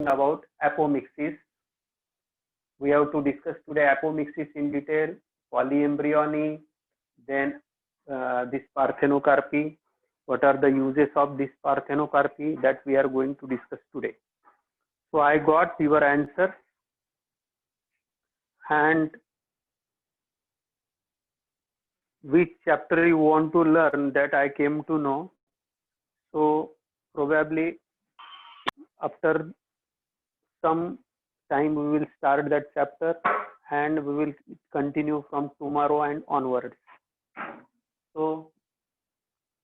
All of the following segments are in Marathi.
about apomixis. We have to discuss today apomixis in detail, polyembryony, then this parthenocarpy. What are the uses of this parthenocarpy that we are going to discuss today? So I got your answer, and which chapter you want to learn, that I came to know. So probably after some time we will start that chapter and we will continue from tomorrow and onwards. So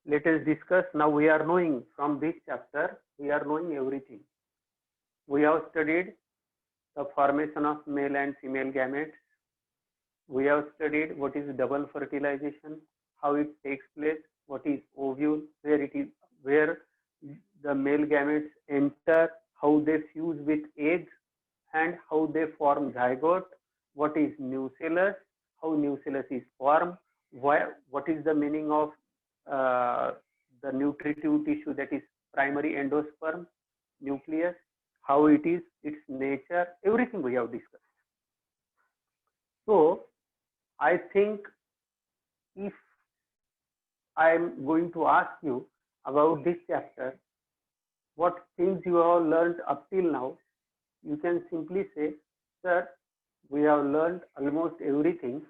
let us discuss. Now we are knowing from this chapter, we are knowing everything. We have studied the formation of male and female gametes. We have studied what is double fertilization, how it takes place, what is ovule, where the male gametes enter, how they fuse with eggs, and how they form zygote, what is nucellus, how nucellus is formed, what is the meaning of the nutritive tissue, that is primary endosperm, nucleus, how it is, its nature, everything we have discussed. So I think if I am going to ask you about this chapter, what things you have learned up till now, you can simply say, sir, we have learned almost everything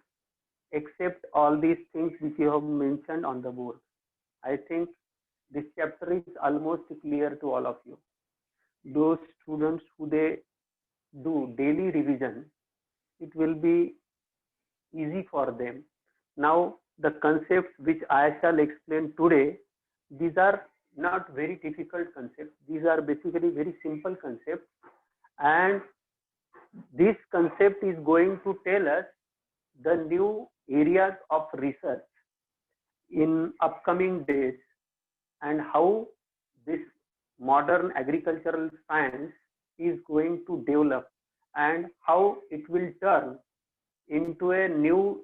except all these things which you have mentioned on the board. I think this chapter is almost clear to all of you. Those students who they do daily revision, it will be easy for them. Now the concepts which I shall explain today, these are not very difficult concepts. These are basically very simple concepts, and this concept is going to tell us the new areas of research in upcoming days and how this modern agricultural science is going to develop and how it will turn into a new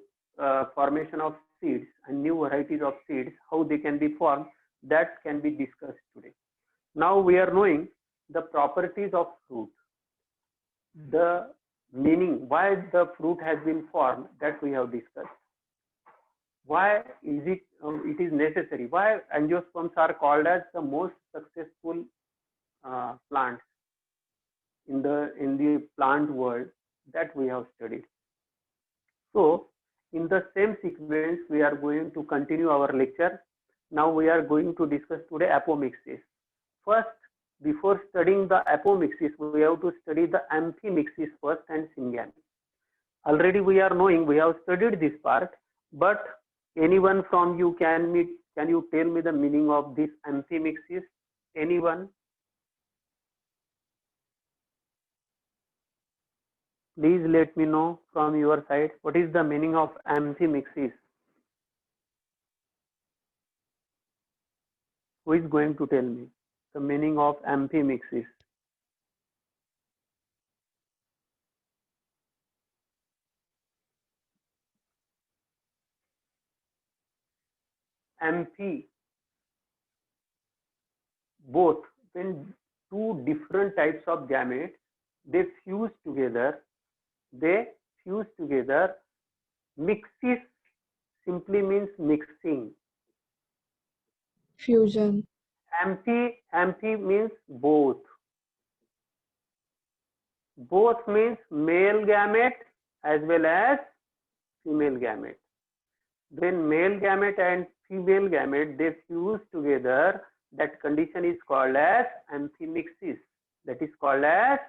formation of seeds and new varieties of seeds, how they can be formed, that can be discussed today. Now we are knowing the properties of fruit, the meaning, why the fruit has been formed, that we have discussed. Why is it it is necessary, why angiosperms are called as the most successful plants in the plant world, that we have studied. So in the same sequence we are going to continue our lecture. Now we are going to discuss today apomixis. First, before studying the apomixis, we have to study the amphimixis first and syngamy. Already we are knowing, we have studied this part, but anyone from you, can you tell me the meaning of this amphimixis? Anyone? Please let me know from your side, what is the meaning of amphimixis? Who is going to tell me the meaning of amphimixis? Amphi, both, when two different types of gametes they fuse together, mixis simply means mixing. Fusion. Amphi means both. Both means male gamete as well as female gamete. When male gamete and female gamete they fuse together, that condition is called as amphimixis. That is called as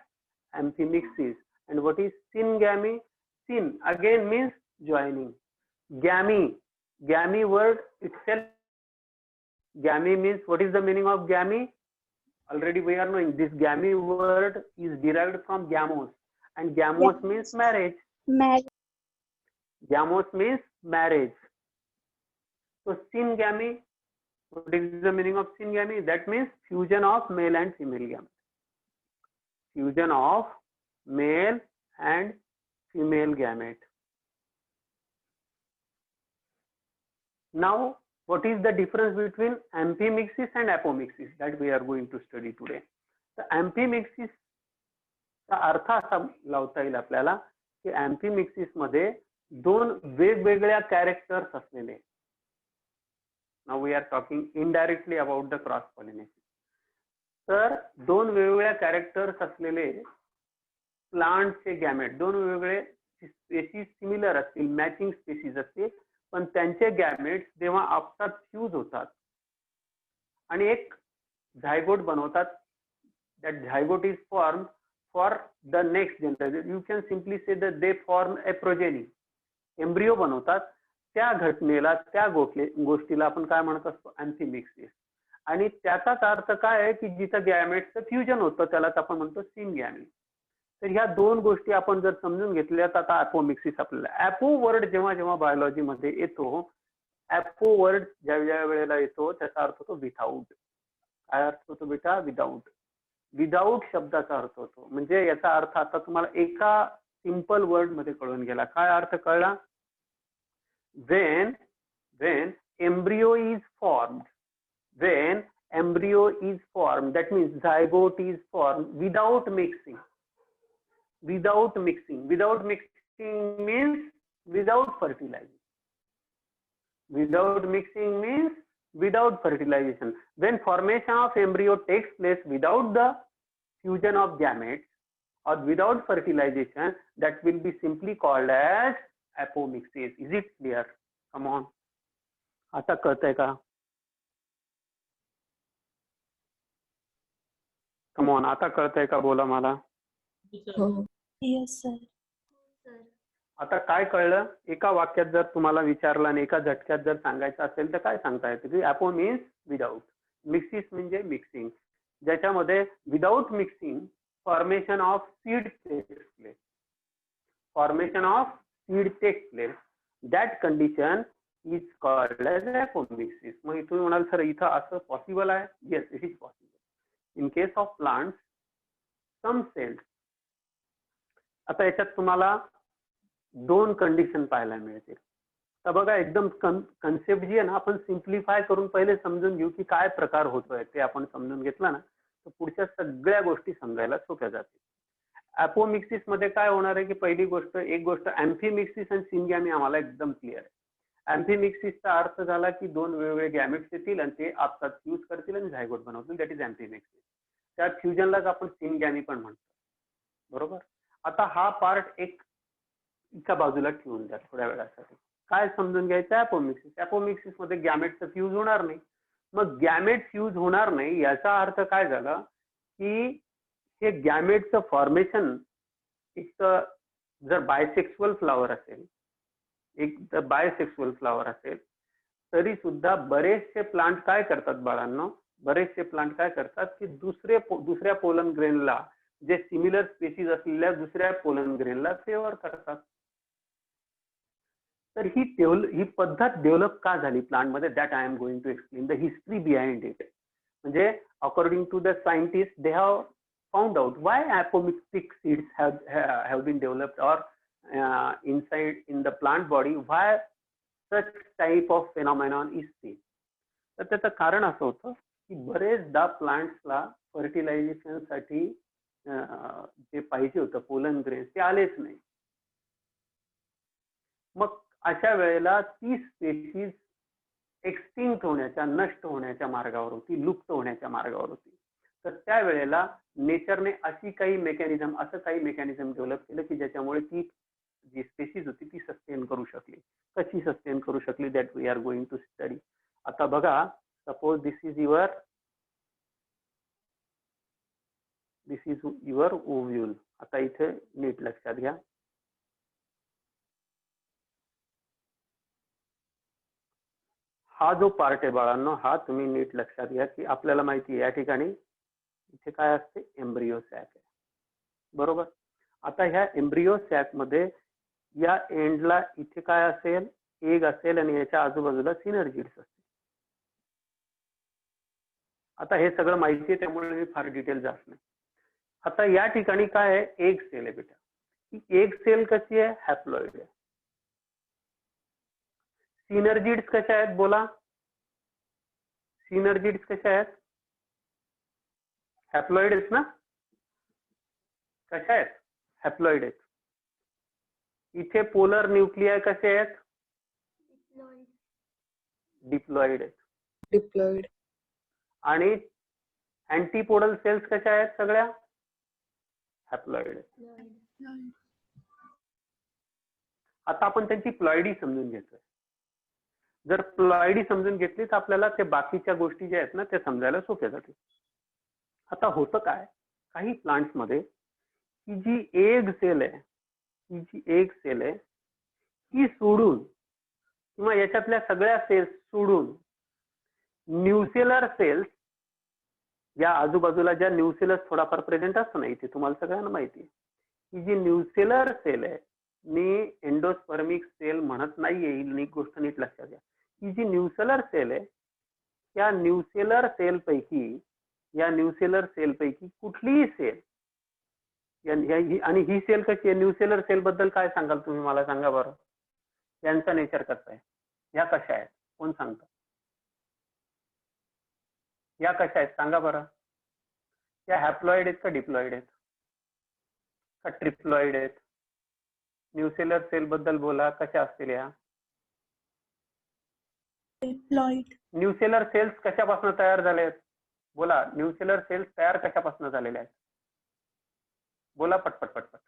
amphimixis. And what is syngamy? Syn again means joining. Gamy word itself. Gamy means, what is the meaning of gamy? Already we are knowing this gamy word is derived from gamos, and gamos means marriage. Gamos means marriage. So syngamy, what is the meaning of syngamy? That means fusion of male and female gamete. Fusion of male and female gamete. Now, what is the difference between amphimixis and apomixis, that we are going to study today? The amphimixis अर्थ असा लावता येईल आपल्याला की अँफिमिक्सिस मध्ये दोन वेगवेगळ्या कॅरेक्टर्स असलेले. Now we are talking indirectly about the cross pollination. तर दोन वेगवेगळ्या कॅरेक्टर्स असलेले प्लांटचे गॅमेट, दोन वेगवेगळे स्पेसीज सिमिलर असतील, मॅचिंग स्पेसीज असतील, पण त्यांचे गॅमेट्स जेव्हा आपसात फ्यूज होतात आणि एक झायगोट बनवतात, that zygote is form for the next generation. You can simply say that they form A progeny. Embryo बनवतात, त्या घटनेला, त्या गोष्टीला आपण काय म्हणत असतो, अँफिमिक्सिस. आणि त्याचाच अर्थ काय आहे की जिथं गॅमेट्सचं फ्युजन होतं त्यालाच आपण म्हणतो सिनगॅमी. तर ह्या दोन गोष्टी आपण जर समजून घेतल्या तर आता ॲपोमिक्सिस आपल्याला, ॲपो वर्ड जेव्हा जेव्हा बायोलॉजीमध्ये येतो, ॲपो वर्ड ज्या वेळेला येतो त्याचा अर्थ होतो विथाऊट. काय अर्थ होतो बेटा? विदाऊट. विदाऊट शब्दाचा अर्थ होतो. म्हणजे याचा अर्थ आता तुम्हाला एका सिंपल वर्ड मध्ये कळून गेला. काय अर्थ कळला? when embryo is formed, when embryo is formed, that means zygote is formed without mixing. Without mixing. Without mixing means without fertilization. Without mixing means without fertilization. When formation of embryo takes place without the fusion of gametes or without fertilization, that will be simply called as apomixis. Is it clear? Come on. आता कळतंय का? कम ऑन, आता कळतंय का? बोला मला. Yes sir. आता काय कळलं? एका वाक्यात जर तुम्हाला विचारलं आणि एका झटक्यात जर सांगायचं असेल तर काय सांगता येतं की ॲपो मीन्स विदाऊट, मिक्सिस म्हणजे मिक्सिंग, ज्याच्यामध्ये without mixing formation of seed takes place. Formation of seed takes place. That condition is called as apomixis. मग इथून म्हणाल सर इथं असं पॉसिबल आहे? Yes, it is possible. In case of plants, some cells. आता याच्यात तुम्हाला दोन कंडिशन पाहायला मिळतील. तर बघा, एकदम कन्सेप्ट जी आहे ना, आपण सिम्प्लिफाय करून पहिले समजून घेऊ की काय प्रकार होतोय. ते आपण समजून घेतला ना तर पुढच्या सगळ्या गोष्टी समजायला सोप्या जातील. ॲपोमिक्सिस मध्ये काय होणार आहे की पहिली गोष्ट, एक गोष्ट अँफिमिक्सिस आणि सिनगॅमी आम्हाला एकदम क्लिअर आहे. अँफिमिक्सिसचा अर्थ झाला की दोन वेगवेगळे गॅमेट्स येतील आणि ते आपसात फ्यूज करतील आणि झायगोट बनवतील. That is amphimixis. त्या फ्युजनलाच आपण सिनगॅमी पण म्हणतो. बरोबर. आता हा पार्ट एका बाजूला ठेवून द्या थोड्या वेळासाठी. काय समजून घ्यायचं? ॲपोमिक्सिस. ॲपोमिक्सिस मध्ये गॅमेटचं फ्यूज होणार नाही. मग गॅमेट फ्यूज होणार नाही याचा अर्थ काय झाला की हे गॅमेटचं फॉर्मेशन, एक तर जर बायसेक्सुअल फ्लॉवर असेल, तरी सुद्धा बरेचसे प्लांट काय करतात बाळांनो, बरेचसे प्लांट काय करतात की दुसऱ्या पोलन ग्रेनला, जे सिमिलर स्पेसीज असलेल्या दुसऱ्या पोलन ग्रेनला फेवर करतात. तर ही पद्धत डेव्हलप का झाली प्लांटमध्ये, that I am going to explain the history behind it. म्हणजे according to the scientist, they have found out why apomictic seeds have been developed or in the plant body, why such type of phenomenon is seen. तर त्याचं कारण असं होतं की बरेचदा प्लांट्सला फर्टिलायझेशन साठी जे पाहिजे होतं पोलन ग्रेन्स ते आलेच नाही. मग अशा वेळेला ती स्पेसीज एक्सटिंक्ट होण्याच्या, नष्ट होण्याच्या मार्गावर होती, लुप्त होण्याच्या मार्गावर होती. तर त्यावेळेला नेचरने असं काही मेकॅनिझम डेव्हलप केलं की ज्याच्यामुळे ती जी स्पेसीज होती ती सस्टेन करू शकली. कशी सस्टेन करू शकली, that we are going to study. आता बघा, suppose this is your ovule. आता इथे नीट लक्षात घ्या. हा जो पार्ट आहे बाळांनो, हा तुम्ही नीट लक्षात घ्या की आपल्याला माहिती आहे या ठिकाणी इथे काय असते, एम्ब्रियो सॅक आहे. बरोबर. आता ह्या एम्ब्रियो सॅक मध्ये या एंडला इथे काय असेल, एग असेल आणि याच्या आजूबाजूला सिनर्जिड्स असते. आता हे सगळं माहिती आहे त्यामुळे मी फार डिटेल जात नाही. आता या ठिकाणी काय आहे, एग सेल आहे बेटा. ही एग सेल कशी आहे, हॅप्लॉइड आहे. सिनर्जिड्स कशा आहेत बोला, सिनर्जिड्स कशा आहेत, हॅप्लॉइड आहेत ना. कशा आहेत? हॅप्लॉइड आहेत. इथे पोलर न्यूक्लियाय कसे आहेत? डिप्लॉइड आहेत. डिप्लॉइड. आणि अँटीपोडल सेल्स कशा आहेत? सगळ्या हॅप्लॉइड आहेत. आता आपण त्यांची प्लॉइडी समजून घेतोय. जर प्लॉइडी समजून घेतली तर आपल्याला ते बाकीच्या गोष्टी ज्या आहेत ना त्या समजायला सोप्या जातील. आता होतं काय, काही प्लांट्स मध्ये ही जी एग सेल आहे, ही सोडून किंवा याच्यातल्या सगळ्या सेल्स सोडून न्यूसेलर सेल्स, या आजूबाजूला ज्या न्यूसेलस थोडाफार प्रेझेंट असतो ना इथे, तुम्हाला सगळ्यांना माहिती आहे, ही जी न्यूसेलर सेल आहे, मी एंडोस्पर्मिक सेल म्हणत नाहीये, ही गोष्ट नीट लक्षात घ्या. ही जी न्यूसेलर सेल आहे, या न्यूसेलर सेल पैकी कुठलीही सेल, आणि ही सेल कशी आहे? न्यूसेलर सेल बद्दल काय सांगाल तुम्ही मला सांगा बरं. यांचा नेचर कसा आहे? या कशा आहेत? कोण सांगतं? या कशा आहेत सांगा बरं. या हॅप्लॉइड आहेत का डिप्लॉइड आहेत का ट्रिप्लॉइड आहेत? न्यूसेलर सेल बद्दल बोला, कशा असतील या? डिप्लॉइड. न्यूसेलर सेल्स कशापासून तयार झाले आहेत? बोला, न्यूसेलर सेल्स तयार कशापासून झालेले आहेत? बोला पटपट पटपट.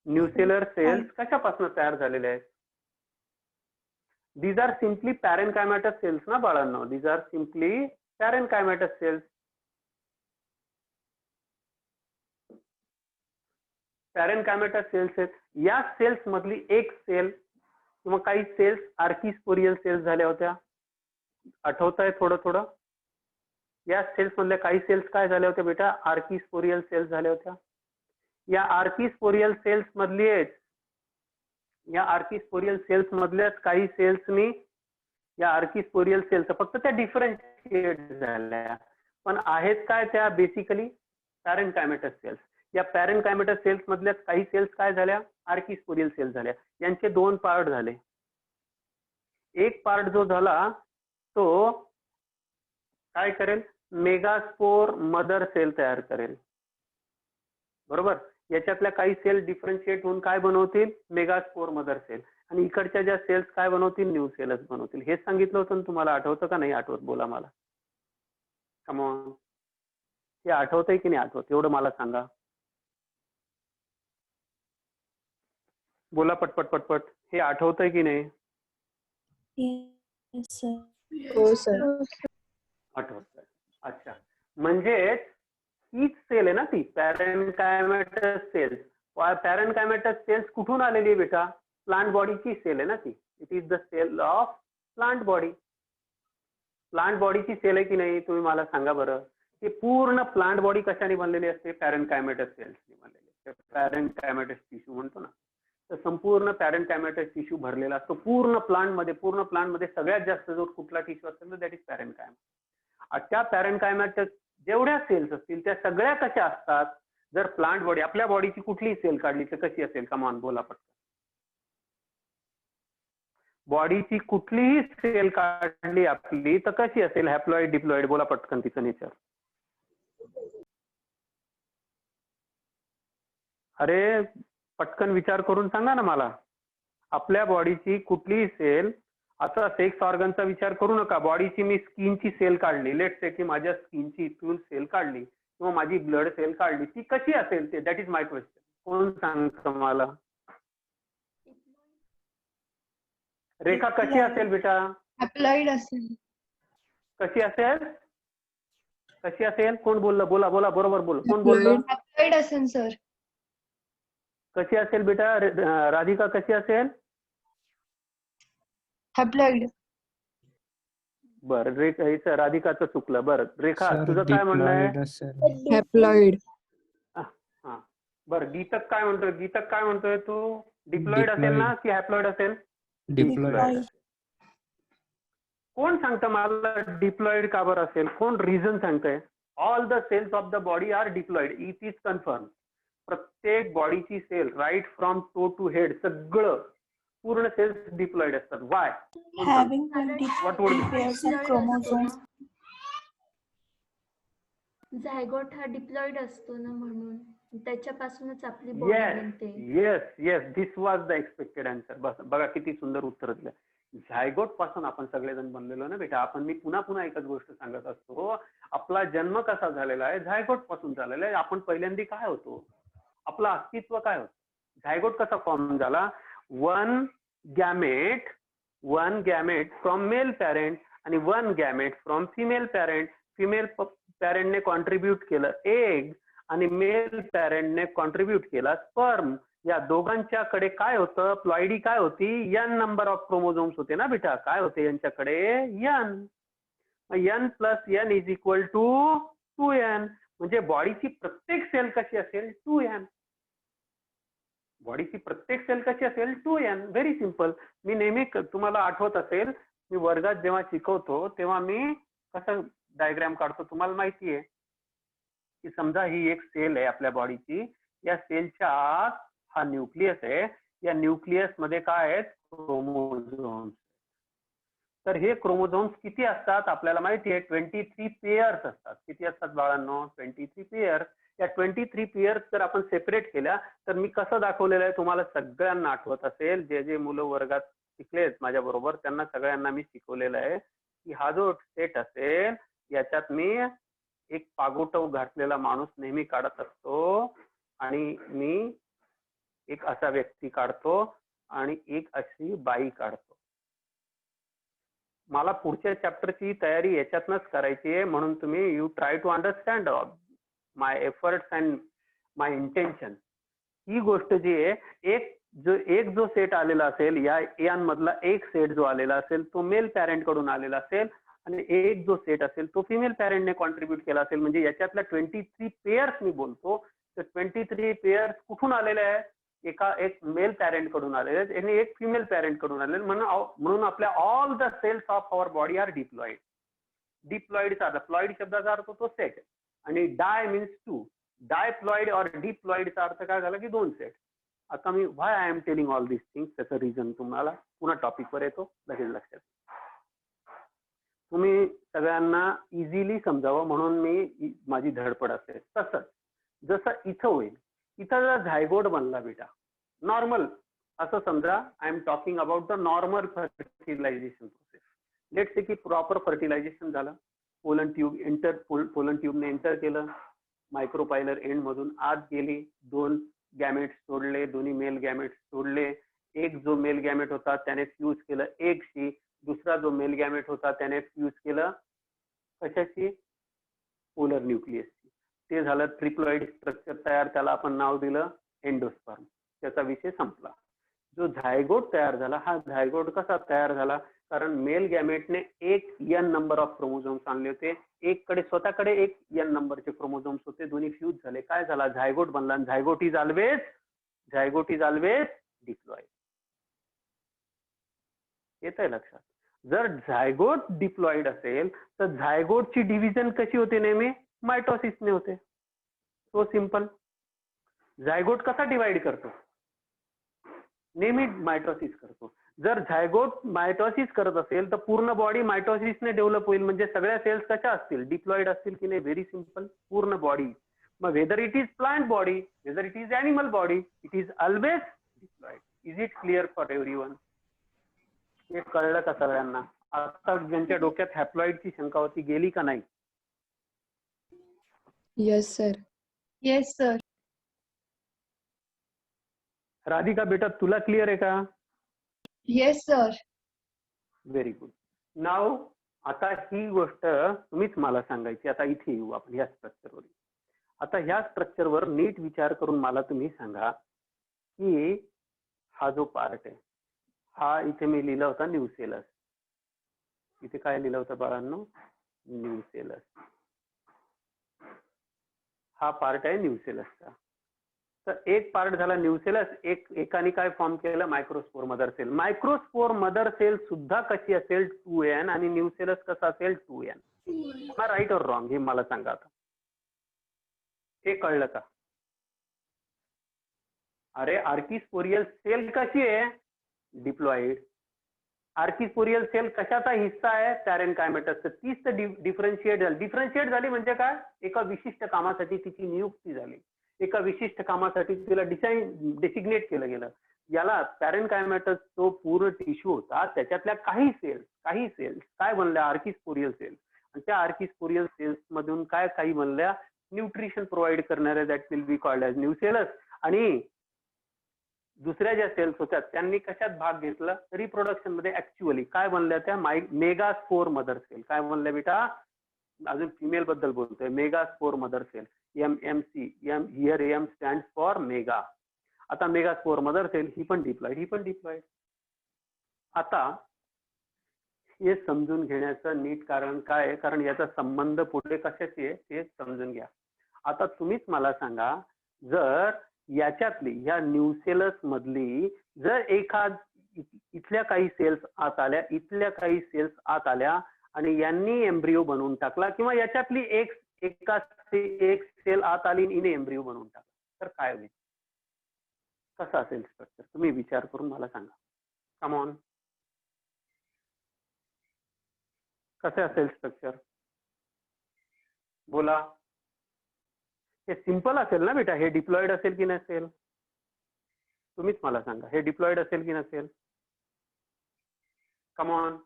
न्यूसेलर सेल्स कशापासून तयार झालेले आहेत? These are simply parenchymatous cells ना बाळांनो. These are simply parenchymatous cells. Parenchymatous cells आहेत. या सेल्स मधली एक सेल किंवा काही सेल्स आर्किस्पोरियल सेल्स झाल्या होत्या. आठवत आहे थोडं थोडं? या सेल्स मधल्या काही सेल्स काय झाल्या होत्या बेटा? आर्किस्पोरियल सेल्स झाल्या होत्या. या आर्किस्पोरियल सेल्स मधल्याच काही सेल्सनी या आर्किस्पोरियल सेल्स फक्त त्या डिफरन्शिएट झाल्या, पण आहेत काय त्या? Basically parenchymatous cells. या पॅरेनकायमॅटस सेल्स मधल्या काही सेल्स काय झाल्या? आर्किस्पोरियल सेल्स झाल्या. यांचे दोन पार्ट झाले. एक पार्ट जो झाला तो काय करेल? मेगास्पोर मदर सेल तयार करेल. बरोबर. याच्यातल्या काही सेल डिफरन्शिएट होऊन काय बनवतील? Megaspore mother cell. आणि इकडच्या ज्या सेल्स काय बनवतील? न्यू सेल्स बनवतील. हे सांगितलं होतं ना तुम्हाला, आठवतं का नाही आठवत? बोला मला. कमॉन, हे आठवतंय की नाही आठवत? एवढं मला सांगा. बोला पटपट पटपट. हे आठवतंय की नाही? Yes, sir. हो सर. आठवतंय. अच्छा, म्हणजेच हीच सेल आहे ना ती पॅरेनकायमॅटस सेल्स. पॅरेनकायमॅटस सेल्स कुठून आलेली आहे बेटा? प्लांट बॉडीची सेल आहे ना ती. It is the cell of plant body. Plant बॉडीची सेल आहे की नाही? तुम्ही मला सांगा बरं. ही पूर्ण प्लांट बॉडी कशाने बनलेली असते? पॅरेनकायमॅटस सेल्सने बनलेली. पॅरेनकायमॅटस टिश्यू म्हणतो ना, तर संपूर्ण पॅरेनकायमॅटस टिश्यू भरलेला असतो पूर्ण प्लांटमध्ये सगळ्यात जास्त जो कुठला टिश्यू असेल तर दॅट इज पॅरेनकायमॅटस. त्या पॅरेनकायमॅटस जेवढ्या सेल्स असतील त्या सगळ्या कशा असतात? जर प्लांट बॉडी, आपल्या बॉडीची कुठलीही सेल काढली तर कशी असेल? कमान बोला पटकन. बॉडीची कुठलीही सेल काढली आपली तर कशी असेल? Haploid, diploid? बोला पटकन तिचं नेचर. अरे पटकन विचार करून सांगा ना मला. आपल्या बॉडीची कुठलीही सेल, आता सेक्स ऑर्गनचा विचार करू नका. बॉडीची मी स्किनची सेल काढली, लेट से की माझ्या स्किनची इथून सेल काढली किंवा माझी ब्लड सेल काढली, ती कशी असेल ते? That is my question. कोण सांगतं मला? रेखा कशी असेल बेटा? हॅप्लॉइड असेल. कशी असेल? कशी असेल? कोण बोललं? बोला बोला, बरोबर बोल. कोण बोललं? हॅप्लॉइड असेल सर. कशी असेल बेटा? राधिका कशी असेल? हॅप्लॉइड. बरं, रेखा राधिकाचं चुकलं. बरं रेखा, तुझं काय म्हणणं आहे? हॅप्लॉइड. हा बरं, गीतक काय म्हणतोय? गीतक काय म्हणतोय तू? डिप्लॉइड असेल ना की हॅप्लॉइड असेल? Diploid. कोण सांगतं मला डिप्लॉइड का बरं असेल? कोण रिझन सांगतंय? All the cells of the body are diploid. It is confirm. प्रत्येक बॉडीची cell right from toe to head सगळं पूर्ण सेल्स डिप्लॉइड असतात. Why? Having 23 pairs of chromosomes. Zygote हा डिप्लॉइड असतो ना म्हणून. त्याच्यापासूनच आपली बॉडी येस बनते. Yes yes, this was the expected answer. बस बघा किती सुंदर उत्तर दिलं. झायगोट पासून आपण सगळेजण बनलेलो ना बेटा. आपण मी पुन्हा पुन्हा एकच गोष्ट सांगत असतो, आपला जन्म कसा झालेला आहे, झायगोट पासून झालेला आहे. आपण पहिल्यांदा काय होतो, आपलं अस्तित्व काय होतं, झायगोट कसा फॉर्म झाला. One gamete from male parent आणि one gamete from female parent. Female पॅरेंटने कॉन्ट्रीब्युट केलं एग आणि मेल पॅरेंटने कॉन्ट्रीब्युट केला स्पर्म. या दोघांच्याकडे काय होतं, प्लॉइडी काय होती, एन नंबर ऑफ क्रोमोझोम्स होते ना बेटा. काय होते यांच्याकडे, N. N plus N is equal to 2n. म्हणजे बॉडीची प्रत्येक सेल कशी असेल, 2n. बॉडीची प्रत्येक सेल कशी असेल, 2n. Very simple. मी नेहमी तुम्हाला आठवत असेल, मी वर्गात जेव्हा शिकवतो तेव्हा मी कसं डायग्राम काढतो तुम्हाला माहिती आहे की समजा ही एक सेल आहे आपल्या बॉडीची. या सेलच्या आत हा न्यूक्लियस आहे. या न्यूक्लियस मध्ये काय आहेत, क्रोमोझोम्स. तर हे क्रोमोझोम्स किती असतात आपल्याला माहिती आहे, 23 पेयर्स असतात. किती असतात बाळांनो, 23 पेयर्स. या 23 पेयर्स जर आपण सेपरेट केल्या तर मी कसं दाखवलेलं आहे तुम्हाला सगळ्यांना आठवत असेल. जे जे मुलं वर्गात शिकलेत माझ्या बरोबर त्यांना सगळ्यांना मी शिकवलेलं आहे की हा जो सेट असेल याच्यात मी एक पागोटव घातलेला माणूस नेहमी काढत असतो आणि मी एक असा व्यक्ती काढतो आणि एक अशी बाई काढतो. मला पुढच्या चॅप्टरची तयारी याच्यातनच करायची आहे. म्हणून तुम्ही you try to understand my efforts and my intention. ही गोष्ट जी आहे, एक जो सेट आलेला असेल या एन मधला एक सेट जो आलेला असेल तो मेल पॅरेंट कडून आलेला असेल आणि एक जो सेट असेल तो फिमेल पॅरेंटने कॉन्ट्रीब्युट केला असेल. म्हणजे याच्यातल्या 23 पेयर्स मी बोलतो. तर 23 पेयर्स कुठून आलेले आहेत, एक मेल पॅरेंट कडून आलेले आहेत आणि एक फिमेल पॅरेंट कडून आलेले. म्हणून आपल्या all the cells of our body are diploid. डिप्लॉइडचा अर्थ, प्लॉइड शब्दाचा अर्थ तो सेट आणि डाय मीन्स 2. डायप्लॉइड और डिप्लॉइडचा अर्थ काय झाला की 2 सेट. आता मी why I am telling all this things, त्याचं रिझन तुम्हाला पुन्हा टॉपिक वर येतो, लगेच लक्षात. तुम्ही सगळ्यांना इझिली समजावं म्हणून मी माझी धडपड असेल. तसंच जसं इथं होईल, इथं जर झायगोट बनला बेटा, नॉर्मल असं समजा, I am talking about the normal fertilization process. Let's say की प्रॉपर फर्टिलायझेशन झालं, पोलन ट्यूबने एंटर केलं, मायक्रोपायलर एंड मधून आत गेली, 2 गॅमेट्स सोडले, दोन्ही मेल गॅमेट्स सोडले. एक जो मेल गॅमेट होता त्याने फ्यूज केलं एगशी, दुसरा जो मेल गॅमेट होता त्याने फ्यूज केलं कशाशी, पोलर न्यूक्लियसची. ते झालं ट्रिप्लॉइड स्ट्रक्चर तयार, त्याला आपण नाव दिलं एंडोस्पर्म. त्याचा विषय संपला. जो झायगोट तयार झाला, हा झायगोट कसा तयार झाला, कारण मेल गॅमेटने एक एन नंबर ऑफ क्रोमोझोम्स आणले होते, एक कडे स्वतःकडे एक एन नंबरचे क्रोमोझोम्स होते, दोन्ही फ्यूज झाले, काय झाला, झायगोट बनला. Zygote is always diploid. येत आहे लक्षात. जर झायगोट डिप्लॉइड असेल तर झायगोटची डिव्हिजन कशी होते, नेहमी मायटोसिसने होते. So simple. झायगोट कसा डिवाइड करतो, नेहमी मायटोसिस करतो. जर झायगोट मायटोसिस करत असेल तर पूर्ण बॉडी मायटोसिसने डेव्हलप होईल. म्हणजे सगळ्या सेल्स कशा असतील, डिप्लॉइड असतील की नाही. Very simple. पूर्ण बॉडी. मग whether it is plant body, whether it is animal body, it is always diploid. Is it clear for everyone? हे कळलं का सगळ्यांना? आता ज्यांच्या डोक्यात हॅप्लॉइडची शंका होती गेली का नाही? Yes, sir. Yes, sir. Radhika बेटा तुला क्लिअर आहे का? Yes, sir. Very good. नाव आता ही गोष्ट तुम्हीच मला सांगायची. आता इथे येऊ आपण ह्या स्ट्रक्चरवर. आता ह्या स्ट्रक्चरवर नीट विचार करून मला तुम्ही सांगा की हा जो पार्ट आहे, हा इथे मी लिहिला होता न्यूसेलस. इथे काय लिहिलं होतं बाळांनो, न्यूसेलस. हा पार्ट आहे न्यूसेलसचा. तर एक पार्ट झाला न्यूसेलस, एकाने काय फॉर्म केलं, microspore mother cell. Microspore mother cell सुद्धा कशी असेल, 2n, आणि न्यूसेलस कसा असेल, 2n. राईट और रॉंग हे मला सांगा आता. हे कळलं का? अरे आर्किस्पोरियल सेल कशी आहे, डिप्लॉइड. आर्किस्पोरियल सेल कशाचा हिस्सा आहे, पॅरेनकायमेटसचा. तीच तर डिफरन्शिएट झाली. डिफरन्शिएट झाली म्हणजे काय, एका विशिष्ट कामासाठी तिची नियुक्ती झाली. एका विशिष्ट कामासाठी तिला डेसिग्नेट केलं गेलं. याला पॅरेनकायमॅटस तो पूर्ण टिश्यू होता, त्याच्यातल्या काही सेल्स काय बनल्या, आर्किस्पोरियल सेल्स, आणि त्या आर्किस्पोरियल सेल्स मधून काय काही बनल्या, न्यूट्रिशन प्रोव्हाइड करणाऱ्या, that will be called as nucellus. आणि दुसऱ्या ज्या सेल्स होत्या त्यांनी कशात भाग घेतला, रिप्रोडक्शन मध्ये. ऍक्च्युअली काय बनल्या त्या, मेगास्पोर मदर सेल. काय बनल्या बेटा, अजून फिमेल बद्दल बोलतोय, megaspore mother cell, MMC. Here M stand for mega. आता मेगास्पोर मदर सेल ही पण डिप्लॉइड. आता हे समजून घेण्याचं नीट कारण काय आहे, कारण याचा संबंध पुढे कशाशी आहे ते समजून घ्या. आता तुम्हीच मला सांगा, जर याच्यातली ह्या न्यूसेलस मधली जर इथल्या काही सेल्स आत आल्या, इथल्या काही सेल्स आत आल्या, आणि यांनी एम्ब्रिओ बनवून टाकला, किंवा याच्यातली एक सेल आत आली आणि इने एम्ब्रिओ बनवून टाकला, तर काय होईल, कसं असेल स्ट्रक्चर? तुम्ही विचार करून मला सांगा. कम ऑन, कसं असेल स्ट्रक्चर? बोला. हे सिंपल असेल ना बेटा, हे डिप्लॉइड असेल की नसेल? तुम्हीच मला सांगा, हे डिप्लॉइड असेल की नसेल? कम ऑन,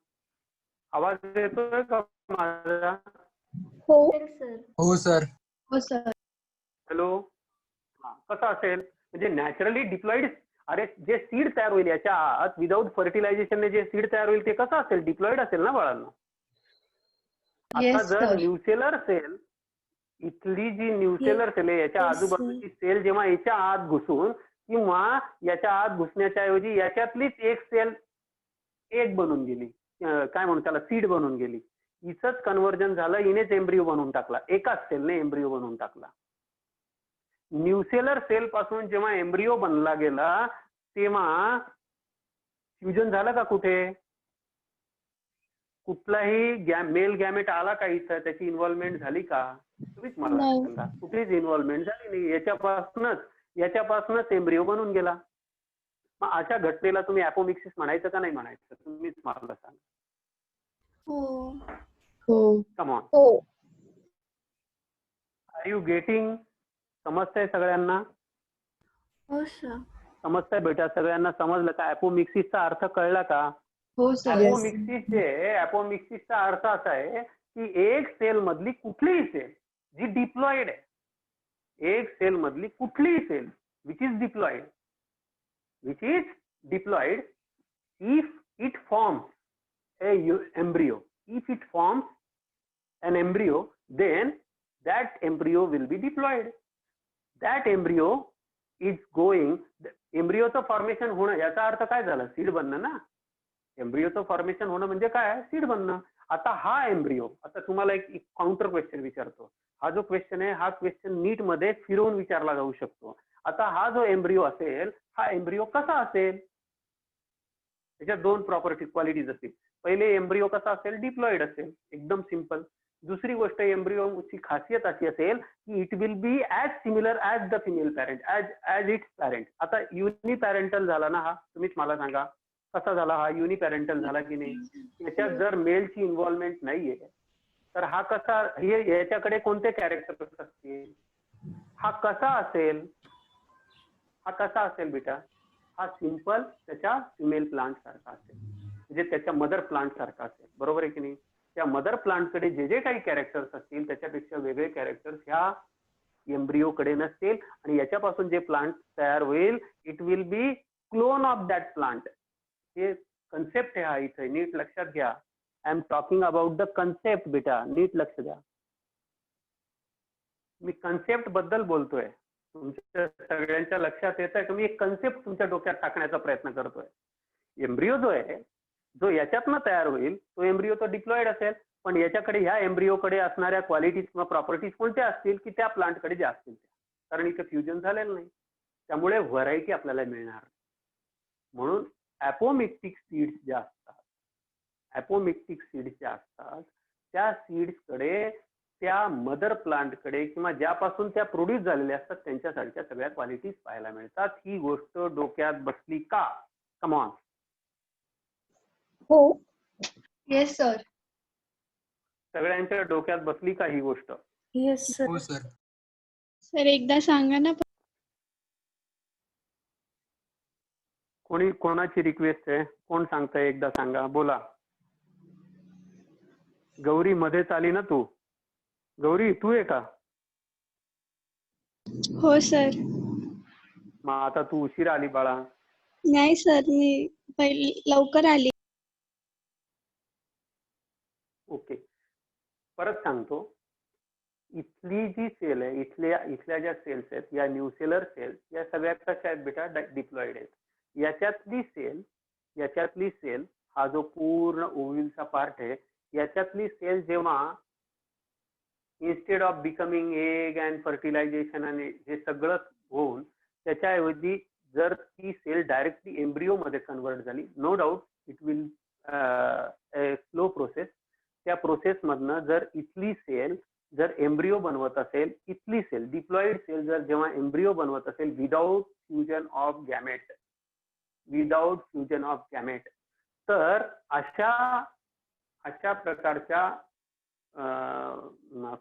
आवाज येतोय का माझा? हो सर. हो सर. हो सर. हॅलो. हा, कसं असेल म्हणजे नॅचरली डिप्लॉइड. अरे जे सीड तयार होईल याच्या आत विदाऊट फर्टिलायझेशनने जे सीड तयार होईल ते कसं असेल, डिप्लॉइड असेल ना बाळांना. आता Yes, जर sir. न्यूसेलर सेल, इथली जी न्यूसेलर सेल आहे याच्या Yes, आजूबाजूची सेल जेव्हा याच्या आत घुसून, किंवा याच्या आत घुसण्याच्या ऐवजी याच्यातलीच एक सेल एक बनून गेली, काय म्हणू त्याला, सीड बनून गेली, हिचंच कन्व्हर्जन झालं, हिनेच एम्ब्रिओ बनवून टाकला, एकाच सेलने एम्ब्रिओ बनवून टाकला. न्यूसेलर सेल पासून जेव्हा एम्ब्रिओ बनला गेला तेव्हा फ्युजन झालं का कुठे? कुठलाही मेल गॅमेट आला का इथं, त्याची इन्व्हॉल्वमेंट झाली का? तुम्हीच मला नाही. सांगा. कुठलीच इन्व्हॉल्वमेंट झाली नाही. याच्यापासूनच एम्ब्रिओ बनून गेला. मग अशा घटनेला तुम्ही ॲपोमिक्सिस म्हणायचं का नाही म्हणायचं? तुम्हीच मला सांगा. हो. हो. कम ऑन, हो. Are you getting? समजतंय सगळ्यांना? हो सर. समजतंय बेटा? सगळ्यांना समजलं का? ॲपोमिक्सिसचा अर्थ कळला का? हो सर. ॲपोमिक्सिसचा अर्थ असा आहे की एक सेल मधली कुठलीही सेल जी डिप्लॉइड आहे, एक सेल मधली कुठलीही cell which is diploid, if it forms embryo, if it forms an embryo, then that embryo will be diploid. That embryo is going, एम्ब्रिओचं फॉर्मेशन होणं याचा अर्थ काय झाला? सीड बनणं ना. एम्ब्रिओचं फॉर्मेशन होणं म्हणजे काय? सीड बनणं. आता हा एम्ब्रिओ, आता तुम्हाला एक काउंटर क्वेश्चन विचारतो. हा जो क्वेश्चन आहे हा क्वेश्चन नीट मध्ये फिरवून विचारला जाऊ शकतो. आता हा जो एम्ब्रिओ असेल, हा एम्ब्रिओ कसा असेल? त्याच्यात दोन प्रॉपर्टी क्वालिटीज असतील. पहिले एम्ब्रिओ कसा असेल? डिप्लॉइड असेल, एकदम सिंपल. दुसरी गोष्ट एम्ब्रिओची खासियत अशी असेल की it will be as similar as the female parent, as its parent. आता युनिपॅरेंटल झाला ना हा, तुम्हीच मला सांगा कसा झाला हा? युनिपॅरेंटल झाला की नाही? याच्यात जर मेलची इन्व्हॉल्वमेंट नाहीये तर हा कसा, याच्याकडे कोणते कॅरेक्टर्स असतील? हा कसा असेल? हा कसा असेल बेटा? हा सिंपल त्याच्या फिमेल प्लांट सारखा असेल, म्हणजे त्याच्या मदर प्लांट सारखा असेल. बरोबर आहे की नाही? त्या मदर प्लांटकडे जे काही कॅरेक्टर्स असतील त्याच्यापेक्षा वेगळे कॅरेक्टर्स ह्या एम्ब्रिओकडे नसतील, आणि याच्यापासून जे प्लांट तयार होईल it will B clone of that plant. हे कन्सेप्ट आहे हा इथे, नीट लक्षात घ्या. I am talking about the concept बेटा, नीट लक्ष द्या. मी कन्सेप्ट बद्दल बोलतोय. तुमच्या सगळ्यांच्या लक्षात येत आहे की मी एक कन्सेप्ट तुमच्या डोक्यात टाकण्याचा प्रयत्न करतोय. एम्ब्रिओ जो आहे, जो याच्यातनं तयार होईल तो एम्ब्रिओ तो डिप्लॉइड असेल, पण याच्याकडे ह्या एम्ब्रिओकडे असणाऱ्या क्वालिटीज किंवा प्रॉपर्टीज कोणत्या असतील की त्या प्लांटकडे ज्या असतील त्या, कारण इथं फ्युजन झालेलं नाही. त्यामुळे व्हरायटी आपल्याला मिळणार. म्हणून ॲपोमिक्टिक सीड्स ज्या असतात त्या सीड्सकडे, त्या मदर प्लांटकडे किंवा ज्यापासून त्या प्रोड्यूस झालेल्या असतात त्यांच्यासारख्या सगळ्या क्वालिटीज पाहायला मिळतात. ही गोष्ट डोक्यात बसली का? Come on. हो. Yes sir. सगळ्यांच्या डोक्यात बसली का ही गोष्ट? Yes sir. हो सर. सर एकदा सांगा ना. कोणाची रिक्वेस्ट आहे? कोण सांगताय? एकदा सांगा, बोला. गौरी मध्येच आली ना तू? गौरी तू आहे का? हो सर. मग आता तू उशीर आली बाळा. नाही सर, मी पहिले लवकर आली. ओके, परत सांगतो. इथली जी सेल आहे, इथल्या ज्या सेल्स आहेत, या न्यूसेलर सेल्स, या सगळ्या कशा आहेत बेटा? डिप्लॉइड आहेत. याच्यातली सेल हा जो पूर्ण ओव्ह्यूलचा पार्ट आहे, याच्यातली सेल जेव्हा instead of becoming egg and fertilization आणि हे सगळं होऊन त्याच्याऐवजी जर ती सेल डायरेक्टली एम्ब्रिओ मध्ये कन्वर्ट झाली, no doubt it will slow process. त्या प्रोसेस मधनं जर इथली सेल जर एम्ब्रिओ बनवत असेल, इथली सेल डिप्लॉइड सेल जर जेव्हा एम्ब्रिओ बनवत असेल विदाउट फ्युजन ऑफ गॅमेट, तर अशा प्रकारच्या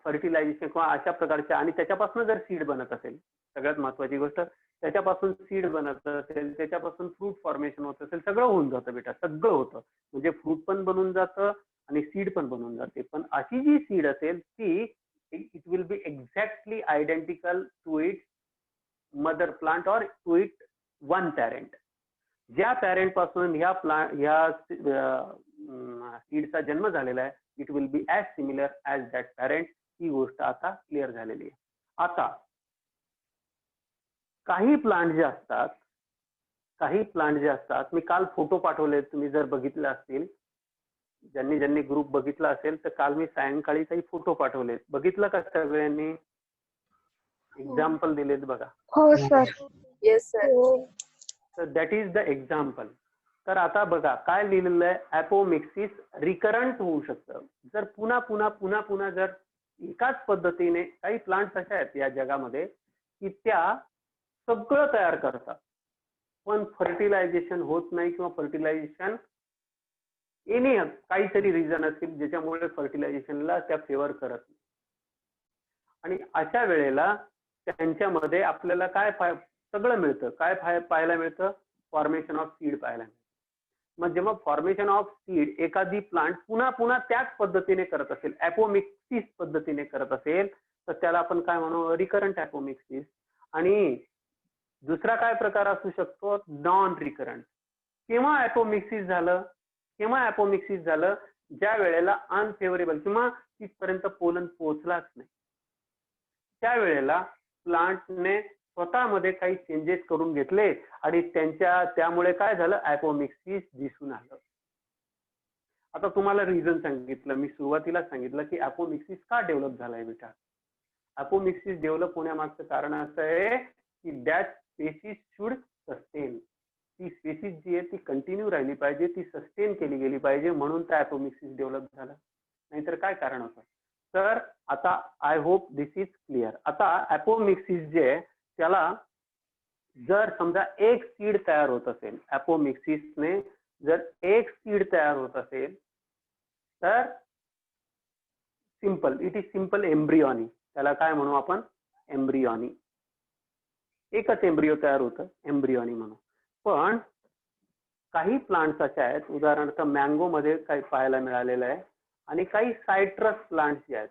फर्टिलायझेशन किंवा अशा प्रकारच्या, आणि त्याच्यापासून जर सीड बनत असेल, सगळ्यात महत्वाची गोष्ट, त्याच्यापासून सीड बनत असेल, त्याच्यापासून फ्रूट फॉर्मेशन होत असेल, सगळं होऊन जातं बेटा, सगळं होतं. म्हणजे फ्रूट पण बनून जातं आणि सीड पण बनून जाते. पण अशी जी सीड असेल ती it will be exactly identical to it mother plant और टू इट वन पॅरेंट. ज्या पॅरेंट पासून ह्या सीडचा जन्म झालेला आहे, it will be as similar as that parent. ही गोष्ट आता क्लिअर झालेली आहे. आता काही प्लांट जे असतात, मी काल फोटो पाठवले, तुम्ही जर बघितले असतील, ज्यांनी ग्रुप बघितला असेल तर काल मी सायंकाळी काही फोटो पाठवले, बघितलं का सगळ्यांनी? एक्झाम्पल दिलेत बघा. हो सर. Yes sir. तर दॅट इज द एक्झाम्पल. तर आता बघा काय लिहिलेलं आहे, ॲपोमिक्सिस रिकरंट होऊ शकतं. जर पुन्हा जर एकाच पद्धतीने, काही प्लांट्स अशा आहेत या जगामध्ये की त्या सगळं तयार करतात पण फर्टिलायझेशन होत नाही, किंवा फर्टिलायझेशन काहीतरी रिझन असेल ज्याच्यामुळे फर्टिलायझेशनला त्या फेवर करत नाही. आणि अशा वेळेला त्यांच्यामध्ये आपल्याला काय सगळं मिळतं. काय पाहायला मिळतं? फॉर्मेशन ऑफ सीड पाहायला मिळतं. मग जेव्हा फॉर्मेशन ऑफ सीड एखादी प्लांट पुन्हा त्याच पद्धतीने करत असेल, ॲपोमिक्सिस पद्धतीने करत असेल, तर त्याला आपण काय म्हणू? रिकरंट ॲपोमिक्सिस. आणि दुसरा काय प्रकार असू शकतो? Non recurrent. केव्हा ॲपोमिक्सिस झालं? ज्या वेळेला अनफेवरेबल किंवा तिथपर्यंत पोलन पोहोचलाच नाही, त्यावेळेला प्लांटने स्वतःमध्ये काही चेंजेस करून घेतले आणि त्यामुळे काय झालं? ॲपोमिक्सिस दिसून आलं. आता तुम्हाला रिझन सांगितलं, मी सुरुवातीला सांगितलं की ॲपोमिक्सिस का डेव्हलप झालाय बेटा. ॲपोमिक्सिस डेव्हलप होण्यामागचं कारण असं आहे की दॅट स्पेसिस शुड सस्टेन. ती स्पेसिस जी आहे ती कंटिन्यू राहिली पाहिजे, ती सस्टेन केली गेली पाहिजे, म्हणून त्या ॲपोमिक्सिस डेव्हलप झाला. नाहीतर काय कारण होतं? तर आता I hope this is clear. आता ॲपोमिक्सिस जे आहे त्याला जर समजा एक सीड तयार होत असेल, ॲपोमिक्सिसने जर एक सीड तयार होत असेल तर इट इज सिंपल एम्ब्रियॉनी. त्याला काय म्हणू आपण? एम्ब्रियॉनी. एकच एम्ब्रियो तयार होतं, एम्ब्रियॉनी म्हणू. पण काही प्लांट्स अशा आहेत, उदाहरणार्थ मँगो मध्ये काही पाहायला मिळालेलं आहे, आणि काही सायट्रस प्लांट्स जे आहेत,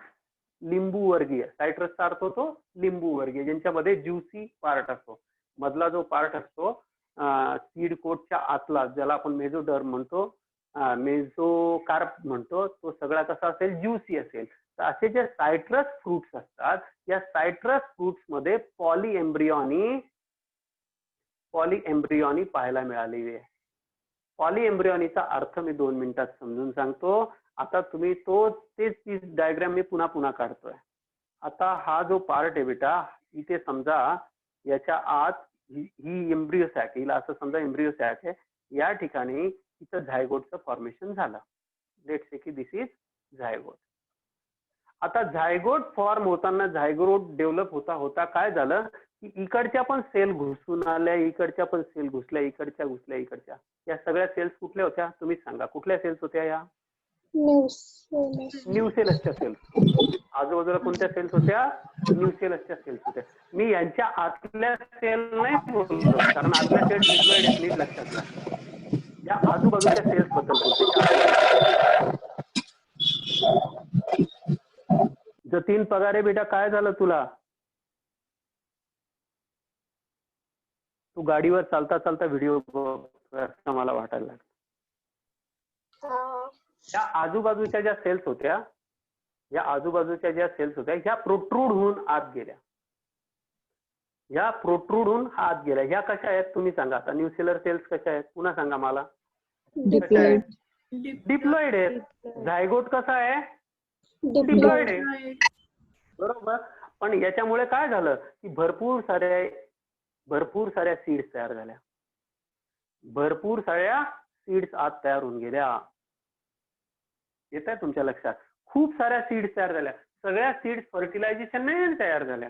लिंबू वर्गीय, सायट्रसचा अर्थ होतो लिंबू वर्गीय, ज्यांच्यामध्ये ज्युसी पार्ट असतो. मधला जो पार्ट असतो सीड कोटच्या आतला, ज्याला आपण मेझोडर्म म्हणतो, मेझोकार्प म्हणतो, तो सगळा कसा असेल? ज्युसी असेल. तर असे जे सायट्रस फ्रुट्स असतात, या सायट्रस फ्रुट्स मध्ये पॉलीएम्ब्रियॉनी पाहायला मिळालेली आहे. पॉलीएम्ब्रियॉनीचा अर्थ मी 2 मिनिटात समजून सांगतो. आता तुम्ही तेच डायग्राम मी पुन्हा काढतोय. आता हा जो पार्ट आहे बेटा, इथे समजा याच्या आत ही एम्ब्रियो सॅक, हिला असं समजा एम्ब्रियो सॅक आहे. या ठिकाणी इथं झायगोटचं फॉर्मेशन झालं. लेट्स से की दिस इज झायगोट. आता झायगोट फॉर्म होताना, झायगोट डेव्हलप होता काय झालं की इकडच्या पण सेल घुसून आल्या, इकडच्या पण सेल घुसल्या, इकडच्या. या सगळ्या सेल्स कुठल्या होत्या? तुम्हीच सांगा, कुठल्या सेल्स होत्या या? न्यूसेलसच्या सेल्स. आजूबाजूला कोणत्या सेल्स होत्या? न्यूसेलसच्या सेल्स होत्या. मी यांच्या आतल्या सेल नाही बोललो, कारण आतल्या सेल्स डिप्लॉइड आहेत, नीट लक्षात घ्या. या आजूबाजूच्या सेल्स बद्दल बोलते. जतीन पगारे बेटा, काय झालं तुला? तू गाडीवर चालता चालता व्हिडिओ असं मला वाटायला लागलं. या आजूबाजूच्या ज्या सेल्स होत्या, ह्या प्रोट्रूड होऊन आत गेल्या. ह्या कशा आहेत तुम्ही सांगा आता? न्यूसेलर सेल्स कशा आहेत पुन्हा सांगा मला. डिप्लॉइड आहेत. झायगोट कसा आहे? डिप्लॉइड आहे. बरोबर. पण याच्यामुळे काय झालं की भरपूर साऱ्या सीड्स तयार झाल्या. भरपूर साऱ्या सीड्स आत तयार होऊन गेल्या. येत आहे तुमच्या लक्षात? खूप साऱ्या सीड्स तयार झाल्या. सगळ्या सीड्स फर्टिलायझेशनने तयार झाल्या.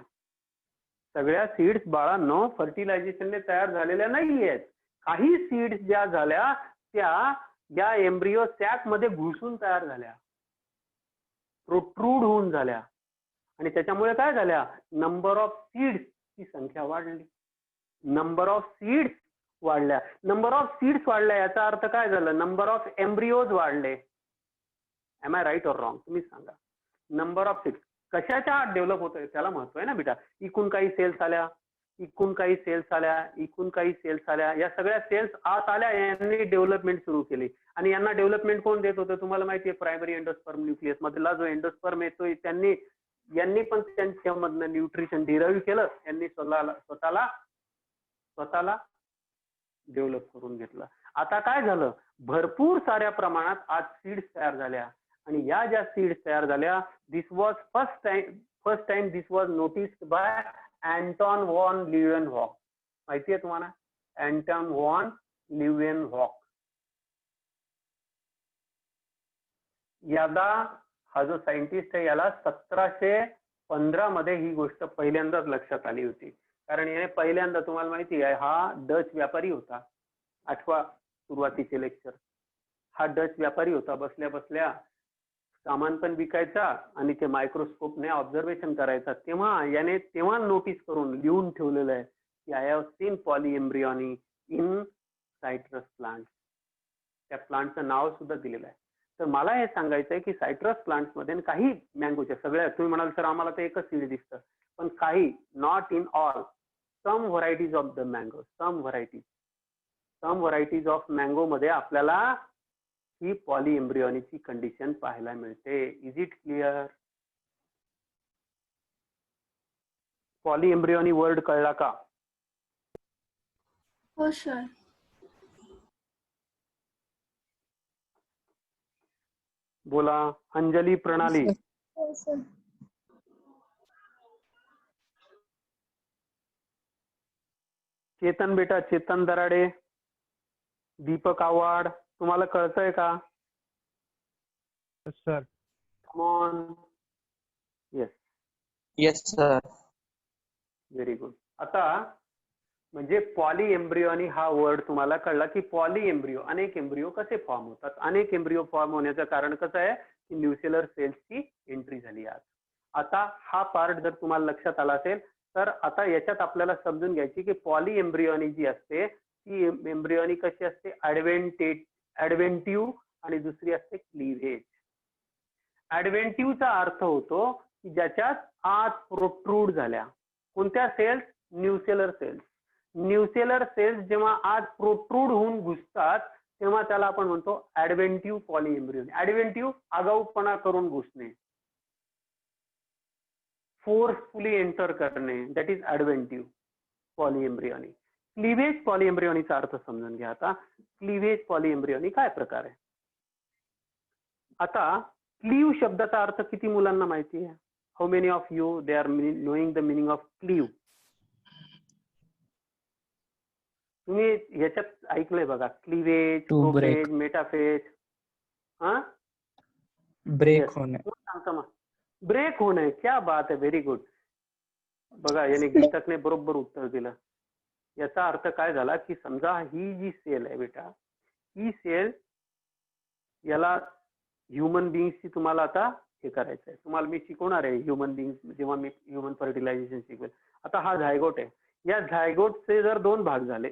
सगळ्या सीड्स बाळांनो फर्टिलायझेशनने तयार झालेल्या नाहीयेत. काही सीड्स ज्या झाल्या त्या या एम्ब्रिओ सॅक मध्ये घुसून तयार झाल्या, प्रोट्रूड होऊन झाल्या. आणि त्याच्यामुळे काय झाल्या? नंबर ऑफ सीड्स ची संख्या वाढली. नंबर ऑफ सीड्स वाढल्या याचा अर्थ काय झालं? नंबर ऑफ एम्ब्रिओज वाढले. Am I right or wrong? तुम्ही सांगा. नंबर ऑफ सीड्स कशाच्या आत डेव्हलप होत आहे त्याला महत्व आहे ना बेटा. इकून काही सेल्स आल्या, या सगळ्या सेल्स आत आल्या, यांनी डेव्हलपमेंट सुरू केली. आणि यांना डेव्हलपमेंट कोण देत होतं तुम्हाला माहिती आहे? प्रायमरी एंडोस्पर्म न्यूक्लियस मधला जो एंडोस्पर्म येतोय यांनी पण त्यांच्यामधनं न्यूट्रिशन डिराईव्ह केलं. यांनी स्वतःला डेव्हलप करून घेतलं. आता काय झालं? भरपूर साऱ्या प्रमाणात आज सीड्स तयार झाल्या. आणि या ज्या सीड्स तयार झाल्या, this was first time this was noticed by Anton van Leeuwenhoek. माहिती आहे तुम्हाला? Anton van Leeuwenhoek. याला हा जो सायंटिस्ट आहे याला 1715 मध्ये ही गोष्ट पहिल्यांदाच लक्षात आली होती. कारण याने पहिल्यांदा, तुम्हाला माहिती आहे, हा डच व्यापारी होता. आठवा सुरुवातीचे लेक्चर. हा डच व्यापारी होता. बसल्या बसल्या सामान पण विकायचा आणि ते मायक्रोस्कोपने ऑब्झर्वेशन करायचा. तेव्हा नोटीस करून लिहून ठेवलेलं आहे की I have seen polyembryony in citrus plant. त्या प्लांटचं नाव सुद्धा दिलेलं आहे. तर मला हे सांगायचं आहे की सायट्रस प्लांट्स मध्ये काही मँगोच्या सगळ्या, तुम्ही म्हणाल सर आम्हाला तर एकच सीड दिसतं, पण काही, not in all, some varieties of the mango, some varieties of mango मध्ये आपल्याला ही पॉलीएम्ब्रियॉनीची कंडिशन पाहायला मिळते. Is it clear? Polyembryony word कळला का? हो सर. बोला. अंजली, प्रणाली. चेतन बेटा, चेतन दराडे, दीपक आव्हाड, तुम्हाला कळतंय का? Sir. Yes sir. Very good. आता म्हणजे पॉलीएम्ब्रियॉनी हा वर्ड तुम्हाला कळला की पॉलीएम्ब्रियो, अनेक एम्ब्रियो कसे फॉर्म होतात. अनेक एम्ब्रियो फॉर्म होण्याचं कारण कसं आहे की न्यूसेलर सेल्सची एंट्री झाली आज. आता हा पार्ट जर तुम्हाला लक्षात आला असेल तर आता याच्यात आपल्याला समजून घ्यायची की पॉलीएम्ब्रियॉनी जी असते ती एम्ब्रियॉनी कशी असते? ऍडव्हेंटिव्ह आणि दुसरी असते क्लीव्हेज. ऍडव्हेंटिव्हचा अर्थ होतो की ज्याच्यात आत प्रोट्रूड झाल्या. कोणत्या cells? Nucellar cells. Nucellar cells जेव्हा आत प्रोट्रूड होऊन घुसतात तेव्हा त्याला आपण म्हणतो ऍडव्हेंटिव्ह पॉलीएम्ब्रियॉनी. ऍडव्हेंटिव्ह आगाऊपणा करून घुसणे, फोर्सफुली एंटर करणे, दॅट इज ऍडव्हेंटिव्ह पॉलीएम्ब्रियॉनी. क्लीव्हेज पॉलीएम्ब्रियॉनीचा अर्थ समजून घ्या. आता क्लीव्हेज पॉलीएम्ब्रियॉनी काय प्रकार आहे? आता क्लीव्ह शब्दाचा अर्थ किती मुलांना माहिती आहे? How many of you they are knowing the meaning of cleave? तुम्ही ह्याच्यात ऐकलंय बघा, क्लीव्हेज, प्रोफेज, मेटाफेज. हा, ब्रेक होणे. ब्रेक होणे. क्या बात आहे, व्हेरी गुड. बघा याने गीतकने बरोबर उत्तर दिलं. याचा अर्थ काय झाला की समजा ही जी सेल आहे बेटा, ही सेल याला ह्युमन बिंगची तुम्हाला आता हे करायचं आहे. तुम्हाला मी शिकवणार आहे ह्युमन बिंग जेव्हा मी ह्युमन फर्टिलायझेशन शिकवेल. आता हा झायगोट आहे. या झायगोटचे जर 2 भाग झाले,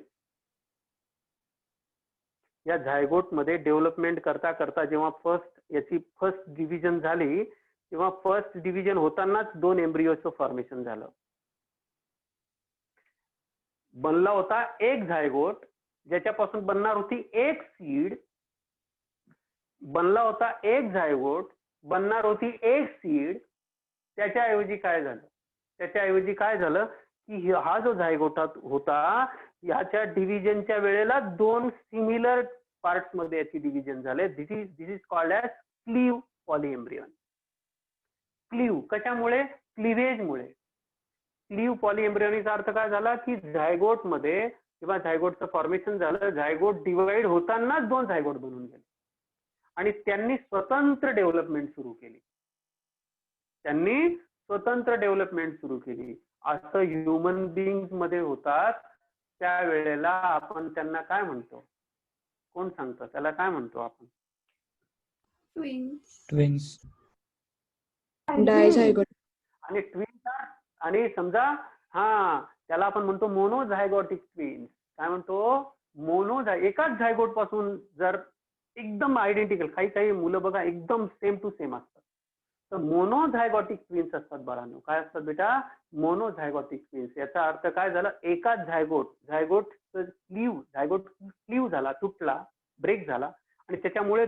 या झायगोट मध्ये डेव्हलपमेंट करता करता जेव्हा याची फर्स्ट डिव्हिजन झाली, तेव्हा फर्स्ट डिव्हिजन होतानाच 2 एम्ब्रियोचं फॉर्मेशन झालं. बनला होता एक झायगोट, ज्याच्यापासून बनणार होती एक सीड. बनला होता एक झायगोट, बनणार होती एक सीड. त्याच्याऐवजी काय झालं की हा जो झायगोट होता, याच्या डिव्हिजनच्या वेळेला 2 सिमिलर पार्ट्स मध्ये याची डिव्हिजन झाले. This is called as cleave polyembryon. Cleave कशामुळे? क्लिव्हेजमुळे. क्लीव पॉलीएम्ब्रियॉनीचा अर्थ काय झाला की झायगोट मध्ये किंवा झायगोटचं फॉर्मेशन झालं, झायगोट डिवाइड होतानाच 2 झायगोट बनून गेले आणि त्यांनी स्वतंत्र डेव्हलपमेंट सुरू केली. असं ह्युमन बिंग मध्ये होतात. त्यावेळेला आपण त्यांना काय म्हणतो? कोण सांगतं? त्याला काय म्हणतो आपण? ट्विन्स. डायझायगोट. आणि ट्विन्स आणि समजा त्याला आपण म्हणतो मोनोझायगोटिक ट्विन्स. काय म्हणतो? एकाच झायगोट पासून जर एकदम आयडेंटिकल, काही मुलं बघा एकदम सेम टू सेम असतात, तर मोनोझायगोटिक ट्विन्स असतात बाळांनो. काय असतात बेटा? मोनोझायगोटिक ट्विन्स. याचा अर्थ काय झाला? एकाच झायगोट क्लीव झाला, तुटला, ब्रेक झाला आणि त्याच्यामुळे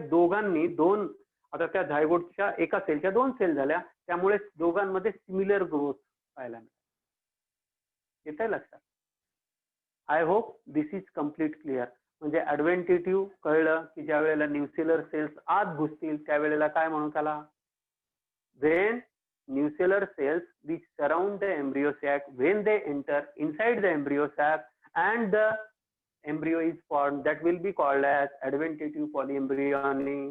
आता त्या झायगोटच्या एका सेलच्या 2 सेल झाल्या, त्यामुळे दोघांमध्ये सिमिलर ग्रोथ पाहायला मिळाली. येतंय लक्षात? I hope this is complete clear. म्हणजे ऍडव्हेंटेटिव्ह कळलं की ज्या वेळेला न्यूसेलर सेल्स आत घुसतील त्यावेळेला काय म्हणू त्याला? When nuclear cells which surround the embryo sac, when they enter inside the embryo sac and the embryo is formed, that will be called as adventative polyembryony.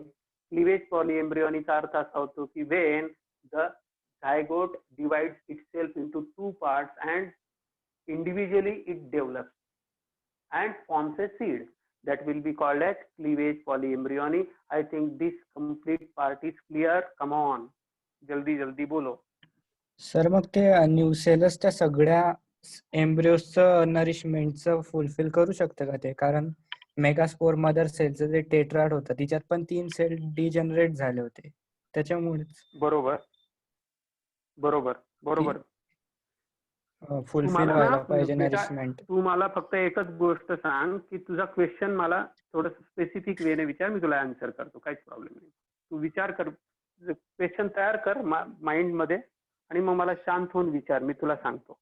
Cleavage polyembryony चा अर्थ असा होतो की when the zygote divides itself into 2 parts and individually it develops and forms a seed, that will be called as cleavage polyembryony. I think this complete part is clear. Come on, जल्दी बोलो. सर मग ते न्यूसेलस त्या सगळ्या एम्ब्रियोजचं नरिशमेंटचं फुलफिल करू शकतं का ते? कारण मेगास्पोर मदर सेलचं जे टेट्राड होतं तिच्यात पण 3 सेल डिजनरेट झाले होते त्याच्यामुळेच. बरोबर. फुलफिल व्हायला पाहिजे नरिशमेंट. तू मला फक्त एकच गोष्ट सांग की तुझा क्वेश्चन मला थोडं स्पेसिफिक वेने विचार, मी तुला आन्सर करतो, काहीच प्रॉब्लेम नाही. तू विचार कर, क्वेश्चन तयार कर माइंड मध्ये आणि मग मला शांत होऊन विचार, मी तुला सांगतो.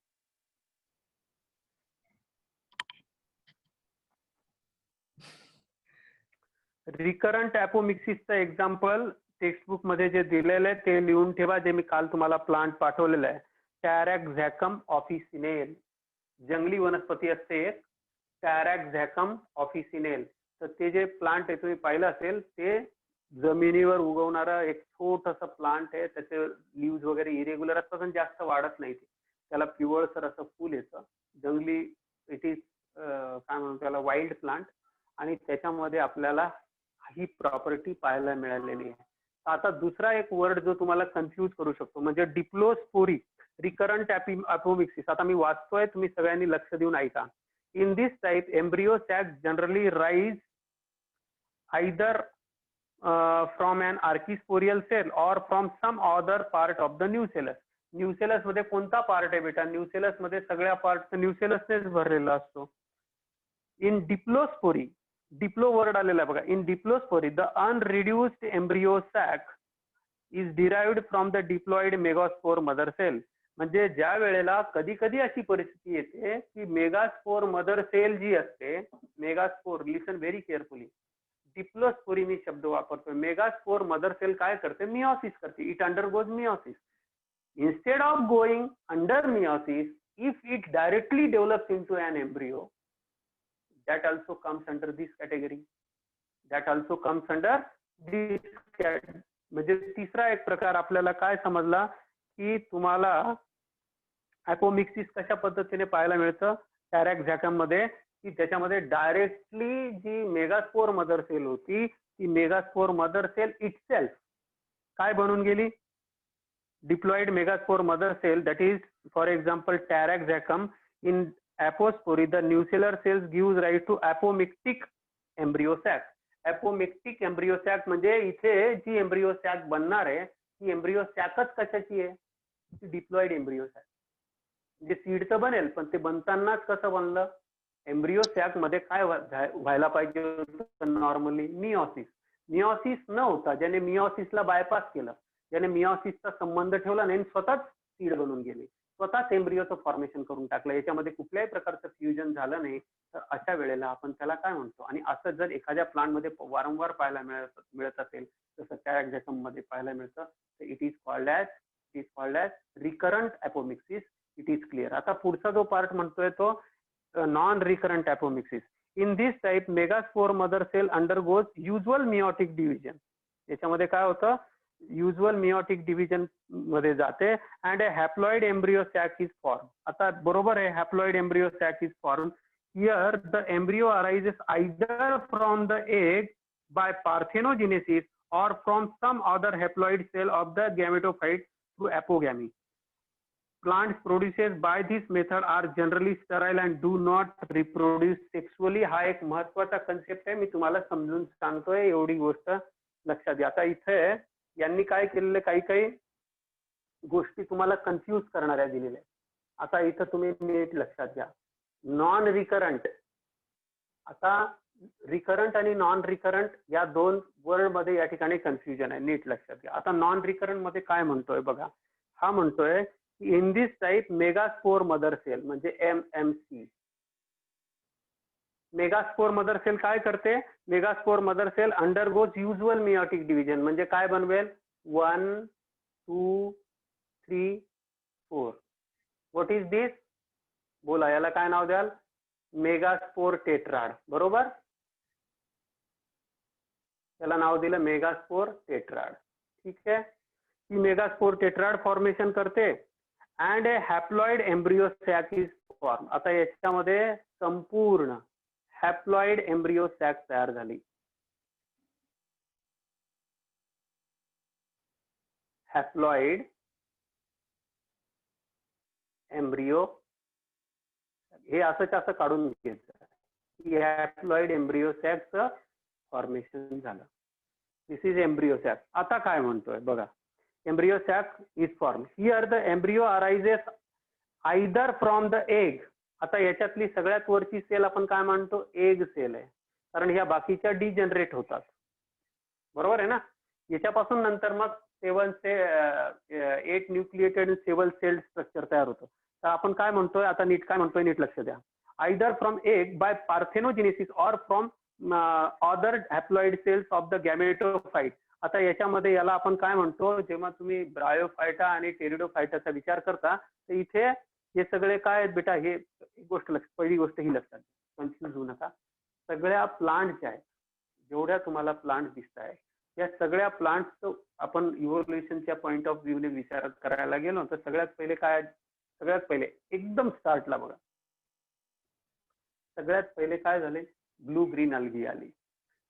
रिकरंट ॲपोमिक्सिसचं एक्झाम्पल टेक्स्टबुक मध्ये जे दिलेलं आहे ते लिहून ठेवा, जे मी काल तुम्हाला प्लांट पाठवलेलं आहे. टॅरॅक्झॅकम ऑफिसिनेल, जंगली वनस्पती असते एक, टॅरॅक्झॅकम ऑफिसिनेल. तर ते जे प्लांट आहे तुम्ही पाहिलं असेल, ते जमिनीवर उगवणारा एक छोटंसं प्लांट आहे. त्याचे लिव्ज वगैरे इरेग्युलर असतात आणि जास्त वाढत नाही. त्याला पिवळसर असं फुल येतं. जंगली, इट इज काय म्हणतो त्याला, वाईल्ड प्लांट. आणि त्याच्यामध्ये आपल्याला ही प्रॉपर्टी पाहायला मिळालेली आहे. आता दुसरा एक वर्ड जो तुम्हाला कन्फ्यूज करू शकतो म्हणजे डिप्लोस्पोरी, रिकरंट ॲपोमिक्सिस. आता मी वाचतोय, तुम्ही सगळ्यांनी लक्ष देऊन ऐका. In this type embryo sac generally arise either from an archisporial cell or from some other part of the nucellus. Nucellus मध्ये कोणता पार्ट आहे बेटा? न्यूसेलस मध्ये सगळ्या पार्ट न्यूसेलसनेच भरलेला असतो. इन डिप्लोस्पोरी, डिप्लो वर्ड आलेला बघा. In diplospory the unreduced embryo sac is derived from the diploid megaspore mother cell. म्हणजे ज्या वेळेला कधी कधी अशी परिस्थिती येते की मेगास्पोर मदर सेल जी असते, मेगास्पोर, लिसन व्हेरी केअरफुली, डिप्लोस्पोरी मी शब्द वापरतोय. मेगास्पोर मदर सेल काय करते? मिओसिस करते. It undergoes meiosis. Instead of going under meiosis, if it directly develops into an embryo, that also comes under this category. म्हणजे तिसरा एक प्रकार आपल्याला काय समजला की तुम्हाला ॲपोमिक्सिस कशा पद्धतीने पाहायला मिळतं टॅरॅक्झॅकम मध्ये, की त्याच्यामध्ये डायरेक्टली जी मेगास्पोर मदर सेल होती, ती मेगास्पोर मदर सेल इटसेल्फ काय बनून गेली? Diploid megaspore mother cell, that is for example Taraxacum. In apospory the nucellar cells gives rise to apomictic embryo sac. apomictic embryo sac म्हणजे इथे जी एम्ब्रियो सॅक बनणार आहे ती एम्ब्रियो सॅकच कशाची आहे? ती डिप्लॉइड एम्ब्रियो सॅक. म्हणजे सीड तर बनेल पण ते बनतानाच कसं बनलं? एम्ब्रियो सॅक मध्ये काय व्हायला पाहिजे होतं नॉर्मली? मिओसिस. मिओसिस न होता ज्याने मिओसिसला बायपास केलं, ज्याने मिओसिसचा संबंध ठेवला नाही, स्वतःच सीड बनून गेले, स्वतःच एम्ब्रियोचं फॉर्मेशन करून टाकलं, याच्यामध्ये कुठल्याही प्रकारचं फ्युजन झालं नाही, तर अशा वेळेला आपण त्याला काय म्हणतो? आणि असं जर एखाद्या प्लांटमध्ये वारंवार पाहायला मिळत असेल, जसं टॅरॅक्झॅकम मध्ये पाहायला मिळतं, तर it is called as recurrent apomixis. It is clear. आता पुढचा जो पार्ट म्हणतोय तो non recurrent apomixis. In this type megaspore mother cell undergoes usual meiotic division. याच्यामध्ये काय होतं? युज्युअल मिओटिक डिव्हिजन मध्ये जाते and a haploid embryo sac is form. आता बरोबर आहे, haploid embryo sac is form. Here the embryo arises either from the egg by parthenogenesis or from some other haploid cell of the gametophyte through apogamy. Plants produced by this method are generally sterile and do not reproduce sexually. हा एक महत्वाचा कन्सेप्ट आहे, मी तुम्हाला समजून सांगतोय, एवढी गोष्ट लक्षात घ्या. आता इथे यांनी काय केलेलं, काही काही गोष्टी तुम्हाला कन्फ्यूज करणाऱ्या दिलेल्या. आता इथं तुम्ही नीट लक्षात घ्या. नॉन रिकरंट, आता रिकरंट आणि नॉन रिकरंट या दोन वर्ड मध्ये या ठिकाणी कन्फ्युजन आहे, नीट लक्षात घ्या. आता नॉन रिकरंट मध्ये काय म्हणतोय बघा, हा म्हणतोय की in this type megaspore mother cell म्हणजे MMC. मेगास्पोर मदर सेल काय करते? Megaspore mother cell undergoes usual meiotic division म्हणजे काय बनवेल? 1 2 3 4. What is this? बोला, याला काय नाव द्याल? Megaspore tetrad. बरोबर, त्याला नाव दिलं मेगास्पोर टेट्राड. ठीक आहे. ही मेगास्पोर टेट्राड फॉर्मेशन करते and a haploid embryo sac is form. आता याच्यामध्ये संपूर्ण हॅप्लॉइड एम्ब्रियो सॅक तयार झाली. हॅप्लॉइड एम्ब्रियो, हे असंच असं काढून घ्यायचं, हॅप्लॉइड एम्ब्रियो सॅकचं फॉर्मेशन झालं. This is embryo sac. आता काय म्हणतोय बघा, embryo sac is form. Here the embryo arises either from the egg. आता याच्यातली सगळ्यात वरची सेल आपण काय म्हणतो? एग सेल आहे, कारण ह्या बाकीच्या डिजनरेट होतात. बरोबर आहे ना? याच्यापासून नंतर मग 7 से 8 न्यूक्लिएटेड 7 सेल स्ट्रक्चर तयार होतं. तर आपण काय म्हणतोय आता, नीट काय म्हणतोय नीट लक्ष द्या. Either from egg by parthenogenesis or from other haploid cells of the gametophyte. आता याच्यामध्ये याला आपण काय म्हणतो, जेव्हा तुम्ही ब्रायोफायटा आणि टेरिडोफायटाचा विचार करता, तर इथे हे सगळे काय आहेत बेटा, हे गोष्ट पहिली गोष्ट ही लक्षात, कन्फ्युज होऊ नका. सगळ्या प्लांट ज्या आहेत, जेवढ्या तुम्हाला प्लांट दिसत आहे, या सगळ्या प्लांट्सचं आपण इव्होल्युशनच्या पॉइंट ऑफ व्ह्यूने विचार करायला गेलो तर सगळ्यात पहिले काय, सगळ्यात पहिले एकदम स्टार्टला बघा, सगळ्यात पहिले काय झाले? ब्लू ग्रीन अल्गी आली.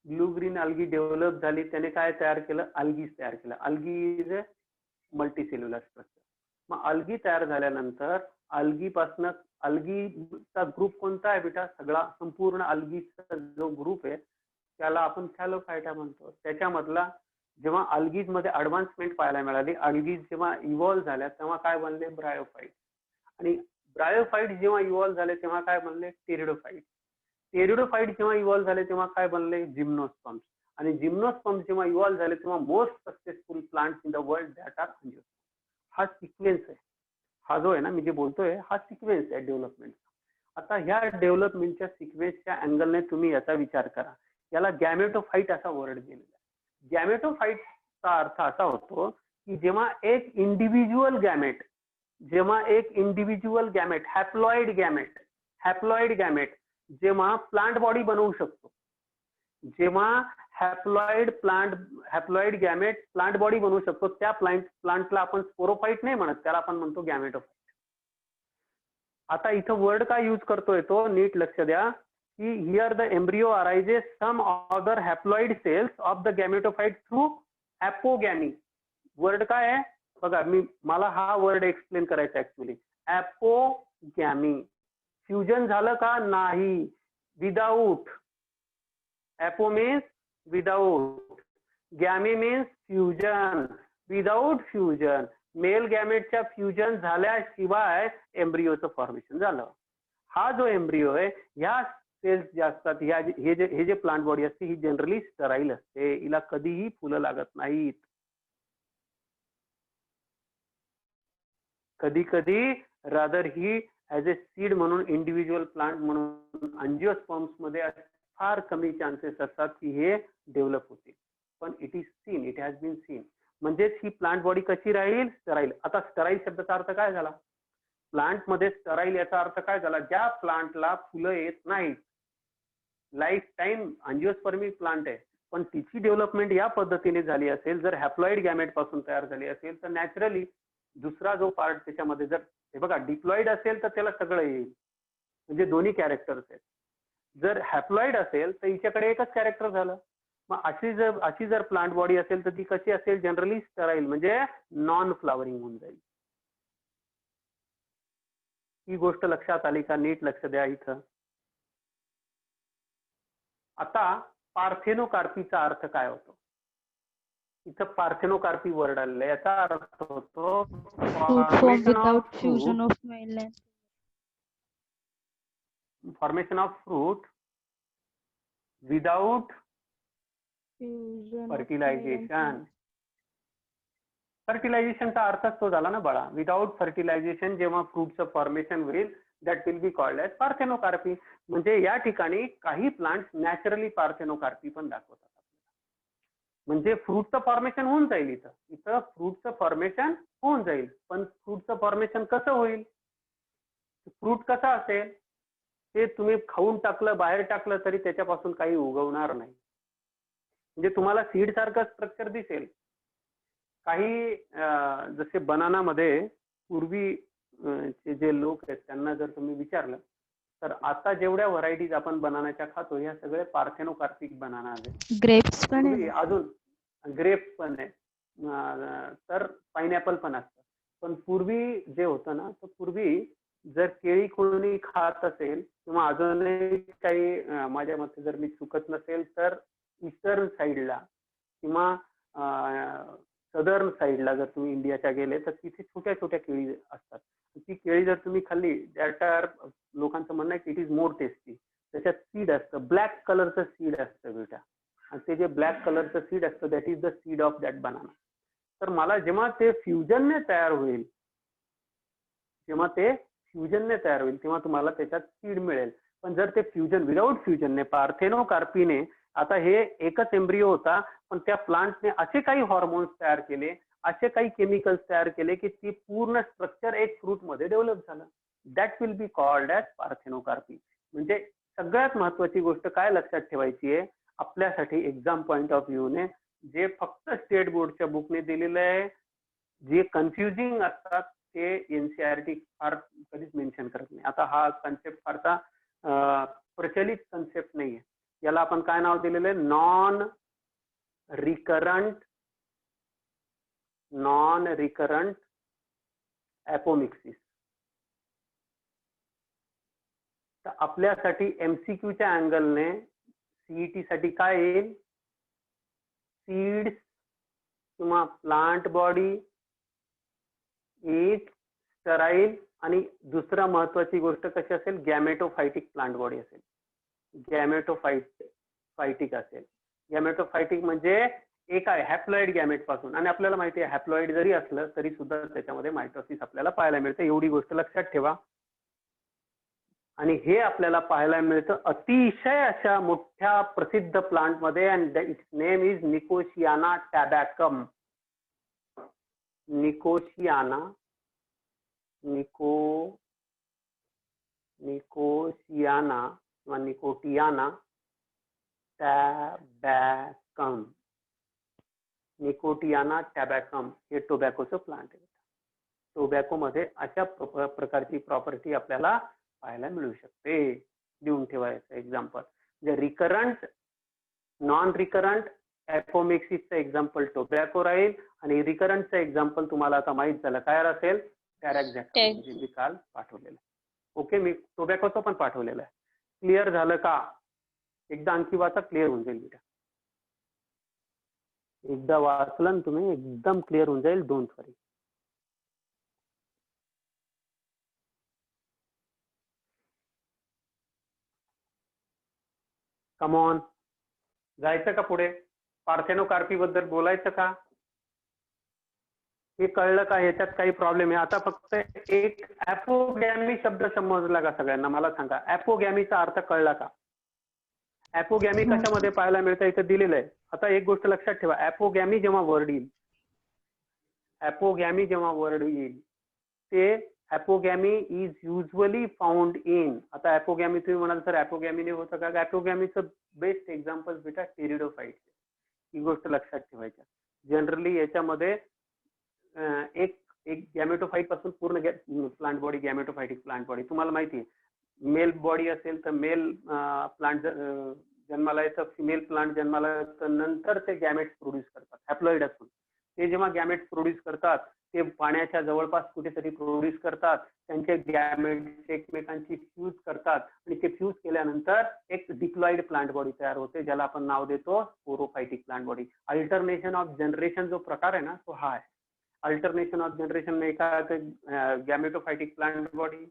ब्लू ग्रीन अल्गी डेव्हलप झाली, त्याने काय तयार केलं? अल्गीज तयार केलं. Algae is a multicellular structure. मग अल्गी तयार झाल्यानंतर अल्गीपासनं, अल्गीचा ग्रुप कोणता आहे बेटा? सगळा संपूर्ण अल्गीचा जो ग्रुप आहे त्याला आपण थॅलोफायटा म्हणतो. त्याच्यामधला जेव्हा अल्गीज मध्ये ऍडव्हान्समेंट पाहायला मिळाली, अल्गीज जेव्हा इव्हॉल्व्ह झाल्या तेव्हा काय बनले? ब्रायोफाइट. आणि ब्रायोफाइट जेव्हा इव्हॉल्व्ह झाले तेव्हा काय बनले? टेरिडोफाइट. टेरिडोफाइट जेव्हा इव्हॉल्व्ह झाले तेव्हा काय बनले? जिम्नोस्पर्म्स. आणि जिम्नोस्पर्म्स जेव्हा इव्हॉल्व्ह झाले तेव्हा most successful plants in the world that are angiosperm. हा सिक्वेन्स आहे, हा जो आहे ना मी जे बोलतोय हा सिक्वेन्स आहे डेव्हलपमेंटचा. आता ह्या डेव्हलपमेंटच्या सिक्वेन्सच्या अँगलने तुम्ही याचा विचार करा. याला गॅमेटोफाइट असा वर्ड दिलेला आहे. गॅमेटोफाइटचा अर्थ असा होतो की जेव्हा एक इंडिव्हिज्युअल गॅमेट, जेव्हा एक इंडिव्हिज्युअल गॅमेट, हॅप्लॉइड गॅमेट जेव्हा प्लांट बॉडी बनवू शकतो, जेव्हा हॅप्लॉइड गॅमेट प्लांट बॉडी बनवू शकतो, त्या प्लांटला आपण स्पोरोफाइट नाही म्हणत, त्याला आपण म्हणतो गॅमेटोफाइट. आता इथं वर्ड काय यूज करतोय तो नीट लक्ष द्या की here the embryo arises some other haploid cells of the gametophyte through apogamy. Word काय आहे बघा, मला हा वर्ड एक्सप्लेन करायचा ऍक्च्युली. ॲपोगॅमी. फ्युजन झालं का? नाही. Without. Apo means without, gamy means fusion. Without fusion, male गॅमेटच्या फ्युजन झाल्याशिवाय एम्ब्रिओचं फॉर्मेशन झालं. हा जो एम्ब्रिओ आहे, ह्या सेल्स जे असतात, हे जे प्लांट बॉडी असते ही जनरली स्टराईल असते. हिला कधीही फुलं लागत नाहीत. कधी कधी rather he as a seed म्हणून इंडिव्हिज्युअल प्लांट म्हणून अँजिओस्पर्म्स मध्ये फार कमी चान्सेस असतात की हे डेव्हलप होतील. पण it is seen, it has been seen. म्हणजेच ही प्लांट बॉडी कशी राहील? स्टराईल. आता स्टराईल शब्दाचा अर्थ काय झाला? प्लांट मध्ये स्टराईल याचा अर्थ काय झाला? ज्या प्लांटला फुलं येत नाहीत. लाईफ टाइम अँजिओस्पर्मिक प्लांट आहे, पण तिची डेव्हलपमेंट या पद्धतीने झाली असेल, जर हॅप्लॉइड गॅमेट पासून तयार झाली असेल, तर नॅचरली दुसरा जो पार्ट त्याच्यामध्ये जर हे बघा डिप्लॉइड असेल तर त्याला सगळं येईल, म्हणजे दोन्ही कॅरेक्टर्स आहेत. जर हॅप्लॉइड असेल तर हिच्याकडे एकच कॅरेक्टर झालं. मग अशी जर प्लांट बॉडी असेल तर ती कशी असेल? जनरली स्टराईल, म्हणजे नॉन फ्लावरिंग होऊन जाईल. ही गोष्ट लक्षात आली का? नीट लक्ष द्या इथं. आता पार्थेनोकार्पीचा अर्थ काय होतो? इथं पार्थेनोकार्पी वर्ड आलेला, याचा अर्थ होतो formation of fruit without fertilization. फर्टिलायझेशनचा अर्थच तो झाला ना बाळा. विदाउट फर्टिलायझेशन जेव्हा फ्रूटचं फॉर्मेशन होईल, that will be called as parthenocarpy. म्हणजे या ठिकाणी काही प्लांट नॅचरली पार्थेनोकार्पी पण दाखवतात. म्हणजे फ्रूटचं फॉर्मेशन होऊन जाईल. इथं फ्रूटचं फॉर्मेशन होऊन जाईल, पण फ्रूटचं फॉर्मेशन कसं होईल? फ्रूट कसा असेल ते तुम्ही खाऊन टाकलं, बाहेर टाकलं तरी त्याच्यापासून काही उगवणार नाही. म्हणजे तुम्हाला सीड सारखं स्ट्रक्चर दिसेल. काही जसे बनानामध्ये पूर्वी जे लोक आहेत त्यांना जर तुम्ही विचारलं तर आता जेवढ्या व्हरायटीज आपण बनानाच्या खातो ह्या सगळे पार्थेनोकार्पिक बनाना आहेत. ग्रेप्स पण आहे, अजून ग्रेप्स पण आहे, तर पाइनॅपल पण असतं. पण पूर्वी जे होतं ना, तर पूर्वी जर केळी कोणी खात असेल किंवा अजूनही काही माझ्या मते जर मी चुकत नसेल तर ईस्टर्न साईडला किंवा सदर्न साईडला जर तुम्ही इंडियाच्या गेले तर तिथे छोट्या छोट्या केळी असतात. ती केळी जर तुम्ही खाल्ली, दॅट आर, लोकांचं म्हणणं आहे की इट इज मोर टेस्टी. त्याच्यात सीड असतं, ब्लॅक कलरचं सीड असतं बेटा, आणि ते जे ब्लॅक कलरचं सीड असतं that is the seed of that banana. तर मला जेव्हा ते फ्युजनने तयार होईल, तेव्हा तुम्हाला त्याच्यात सीड मिळेल. पण जर ते फ्युजन विदाऊट फ्युजनने, पार्थेनोकार्पीने, आता हे एकच एम्ब्रिओ होता पण त्या प्लांटने असे काही हॉर्मोन्स तयार केले, असे काही केमिकल्स तयार केले की ती पूर्ण स्ट्रक्चर एक फ्रूट मध्ये डेव्हलप झालं. That will be called as parthenocarpy. म्हणजे सगळ्यात महत्वाची गोष्ट काय लक्षात ठेवायची आहे आपल्यासाठी एक्झाम पॉइंट ऑफ व्ह्यूने, जे फक्त स्टेट बोर्डच्या बुकने दिलेलं आहे, जे कन्फ्युजिंग असतात ते एनसीईआरटी फार कधीच मेन्शन करत नाही. आता हा कन्सेप्ट फारसा प्रचलित कन्सेप्ट नाहीये. याला आपण काय नाव दिलेलं आहे? Non recurrent apomixis. तर आपल्यासाठी एमसीक्यूच्या अँगलने सीईटी साठी काय येईल? सीड्स किंवा प्लांट बॉडी इज स्टराईल, आणि दुसरा महत्वाची गोष्ट कशी असेल? गॅमेटोफायटिक प्लांट बॉडी असेल, गॅमेटोफायटिक असेल. गॅमेटोफायटिक म्हणजे एक आहे हॅप्लॉइड गॅमेट पासून, आणि आपल्याला माहिती आहे हॅप्लॉइड जरी असलं तरी सुद्धा त्याच्यामध्ये मायटोसिस आपल्याला पाहायला मिळते. एवढी गोष्ट लक्षात ठेवा. आणि हे आपल्याला पाहायला मिळतं अतिशय अशा मोठ्या प्रसिद्ध प्लांट मध्ये, अँड इट्स नेम इज निकोशियाना टॅबॅकम. निकोशियाना किंवा निकोटियाना टॅबॅकम. निकोटियाना टॅबॅकम हे टोबॅकोचं प्लांट आहे. टोबॅको मध्ये अशा प्रकारची प्रॉपर्टी आपल्याला पाहायला मिळू शकते. लिहून ठेवायचं एक्झाम्पल. म्हणजे रिकरंट, नॉन रिकरंट ॲपोमिक्सिसचं एक्झाम्पल टोबॅको राहील आणि रिकरंटचं एक्झाम्पल तुम्हाला आता माहित झालं काय असेल, टॅरॅक्झॅक्टम म्हणजे मी काल पाठवलेलं. ओके, मी टोबॅकोचं पण पाठवलेलं आहे. क्लिअर झालं का? एकदा आणखी वाचा, क्लिअर होऊन जाईल बेटा. एकदा वाचलं ना तुम्ही एकदम क्लिअर होऊन जाईल. Don't worry. कम ऑन, जायचं का पुढे? पार्थेनोकार्पी बद्दल बोलायचं का? हे कळलं का? याच्यात काही प्रॉब्लेम आहे? आता फक्त एक ॲपोगॅमी शब्द समजला का सगळ्यांना? मला सांगा, ॲपोगॅमीचा अर्थ कळला का? ॲपोगॅमी कशामध्ये पाहायला मिळतं इथं दिलेलं आहे. आता एक गोष्ट लक्षात ठेवा, ॲपोगॅमी जेव्हा वर्ड येईल, ॲपोगॅमी जेव्हा वर्ड येईल ते ॲपोगॅमी इज युजली फाउंड इन. आता ॲपोगॅमी तुम्ही म्हणाल सर ॲपोगॅमीने होतं का? ॲपोगॅमीचं बेस्ट एक्झाम्पल बेटा टेरिडोफाईट. ही गोष्ट लक्षात ठेवायची. जनरली याच्यामध्ये एक गॅमेटोफाईट पासून पूर्ण प्लांट बॉडी, गॅमेटोफायटिक प्लांट बॉडी. तुम्हाला माहिती आहे, मेल बॉडी असेल तर मेल प्लांट जन्माला येतं, फिमेल प्लांट जन्माला येतं, नंतर ते गॅमेट्स प्रोड्यूस करतात हॅप्लॉइड असून. ते जेव्हा गॅमेट्स प्रोड्यूस करतात ते पाण्याच्या जवळपास कुठेतरी प्रोड्यूस करतात, त्यांचे गॅमेट्स एकमेकांशी फ्यूज करतात आणि ते फ्यूज केल्यानंतर एक डिप्लॉइड प्लांट बॉडी तयार होते, ज्याला आपण नाव देतो sporophytic plant body. Alternation of generation जो प्रकार आहे ना तो हा आहे. अल्टरनेशन ऑफ जनरेशन में एका gametophytic plant body,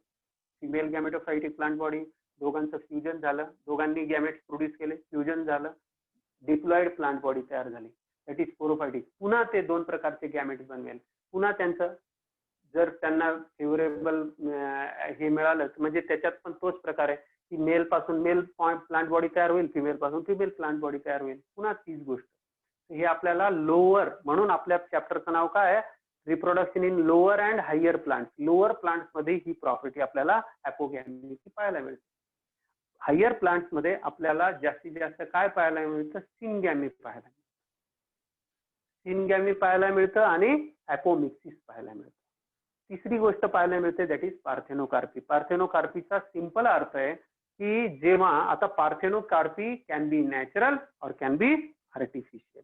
female gametophytic plant body, दोघांचं फ्युजन झालं, दोघांनी गॅमेट्स प्रोड्यूस केले, फ्युजन झालं, डिप्लॉइड प्लांट बॉडी तयार झाली, दॅट इज स्पोरोफायटिक. पुन्हा ते दोन प्रकारचे गॅमेट्स बनवेल. पुन्हा त्यांचं जर त्यांना फेवरेबल हे मिळालं म्हणजे त्याच्यात पण तोच प्रकार आहे की मेल पासून मेल प्लांट बॉडी तयार होईल, फिमेल पासून फिमेल प्लांट बॉडी तयार होईल, पुन्हा तीच गोष्ट. हे आपल्याला लोअर, म्हणून आपल्या चॅप्टरचं नाव काय आहे, reproduction in lower and higher plants. Lower plants मध्ये ही प्रॉपर्टी आपल्याला ॲपोगॅमीची पाहायला मिळते. हायर प्लांट्स मध्ये आपल्याला जास्तीत जास्त काय पाहायला मिळतं, सिनगॅमी पाहायला मिळतं. सिनगॅमी पाहायला मिळतं आणि ॲपोमिक्सिस पाहायला मिळतं. तिसरी गोष्ट पाहायला मिळते दॅट इज पार्थेनोकार्पी. पार्थेनोकार्पीचा सिंपल अर्थ आहे की जेव्हा, आता पार्थेनोकार्पी कॅन बी नॅचरल और कॅन बी आर्टिफिशियल.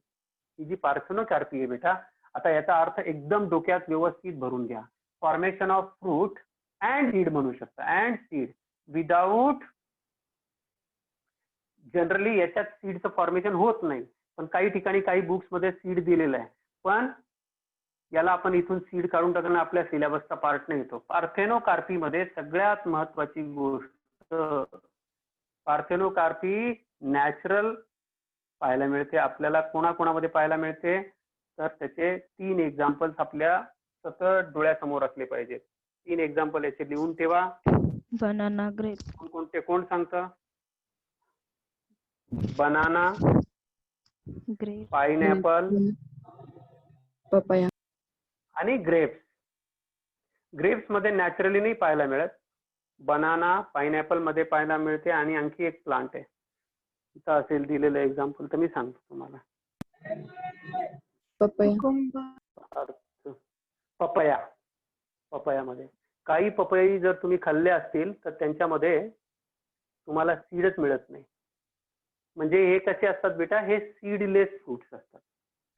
ही जी पार्थेनोकार्पी आहे बेटा, आता याचा अर्थ एकदम डोक्यात व्यवस्थित भरून घ्या. Formation of fruit and seed म्हणू शकता, अँड सीड विदाउट, जनरली याच्यात सीडचं फॉर्मेशन होत नाही, पण काही ठिकाणी काही बुक्स मध्ये सीड दिलेलं आहे, पण याला आपण इथून सीड काढून टाकणं आपल्या सिलेबसचा पार्ट नाही येतो. पार्थेनोकार्पी मध्ये सगळ्यात महत्वाची गोष्ट, पार्थेनोकार्पी नॅचरल पाहायला मिळते. आपल्याला कोणाकोणामध्ये पाहायला मिळते तर त्याचे 3 एक्झाम्पल्स आपल्या सतत डोळ्यासमोर असले पाहिजेत. 3 एक्झाम्पल याचे लिहून ठेवा. Banana, grape. कोणते, कोण सांगतं? बनाना, ग्रेप, पाइनएपल, पपया आणि ग्रेप्स. ग्रेप्स मध्ये नॅचरली नाही पाहायला मिळत, बनाना, पाइनएपल मध्ये पाहायला मिळते. आणि आणखी एक प्लांट आहे इथं असेल दिलेलं एक्झाम्पल, तर मी सांगतो तुम्हाला. पपया. पपयामध्ये काही पपई जर तुम्ही खाल्ले असतील तर त्यांच्यामध्ये तुम्हाला सीडच मिळत नाही. म्हणजे हे कसे असतात बेटा, हे सीडलेस फ्रुट्स असतात.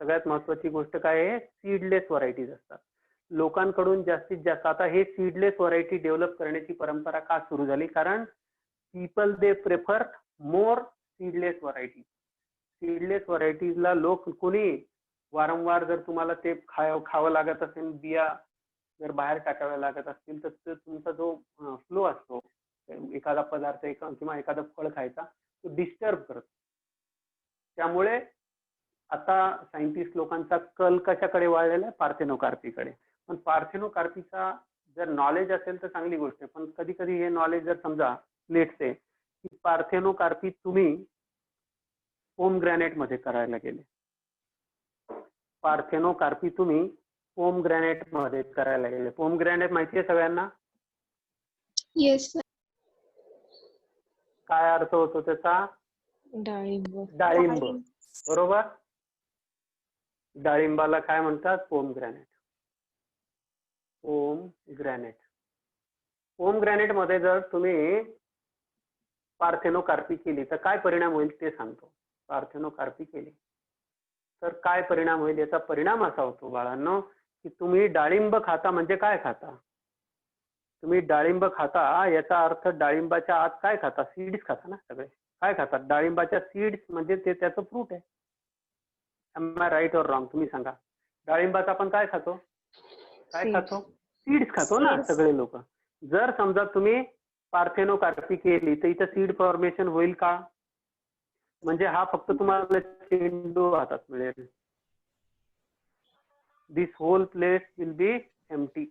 सगळ्यात महत्वाची गोष्ट काय आहे, सीडलेस व्हरायटीज असतात. लोकांकडून जास्तीत जास्त आता हे सीडलेस व्हरायटी डेव्हलप करण्याची परंपरा का सुरू झाली, कारण people they prefer more seedless variety. Seedless व्हरायटीजला लोक कोणी वारंवार जर तुम्हाला ते खावं लागत असेल, बिया जर बाहेर टाकाव्या लागत असतील तर तुमचा जो फ्लो असतो, एखादा पदार्थ किंवा एखादा फळ खायचा, तो डिस्टर्ब करतो. त्यामुळे आता सायंटिस्ट लोकांचा कल कशाकडे वळलेला आहे, पार्थेनोकार्पीकडे. पण पार्थेनोकार्पीचा जर नॉलेज असेल तर चांगली गोष्ट आहे, पण कधी कधी हे नॉलेज जर समजा लेट्स से की पार्थेनोकार्पी तुम्ही पोमग्रॅनेट मध्ये करायला गेले, पार्थेनोकार्पी तुम्ही पोमग्रॅनेट मध्ये करायला गेले. पोमग्रॅनेट माहिती आहे सगळ्यांना? Yes sir. काय अर्थ होतो त्याचा? डाळिंब. बरोबर. डाळिंबाला काय म्हणतात? पोमग्रॅनेट. पोमग्रॅनेट. पोमग्रॅनेट मध्ये जर तुम्ही पार्थेनोकार्पी केली तर काय परिणाम होईल ते सांगतो. पार्थेनोकार्पी केली तर काय परिणाम होईल? याचा परिणाम असा होतो बाळांनो की तुम्ही डाळिंब खाता म्हणजे काय खाता? तुम्ही डाळिंब खाता याचा अर्थ डाळिंबाच्या आत काय खाता? सीड्स खाता ना सगळे. काय खातात? डाळिंबाच्या सीड्स म्हणजे ते त्याचं फ्रूट आहे. Am I right or wrong? तुम्ही सांगा. डाळिंबाचा आपण काय खातो? काय खातो? सीड्स खातो ना सगळे लोक. जर समजा तुम्ही पार्थेनोकार्पी केली तर इथं सीड फॉर्मेशन होईल का? म्हणजे हा फक्त तुम्हाला चेंडू हातात मिळेल. This whole place will be empty.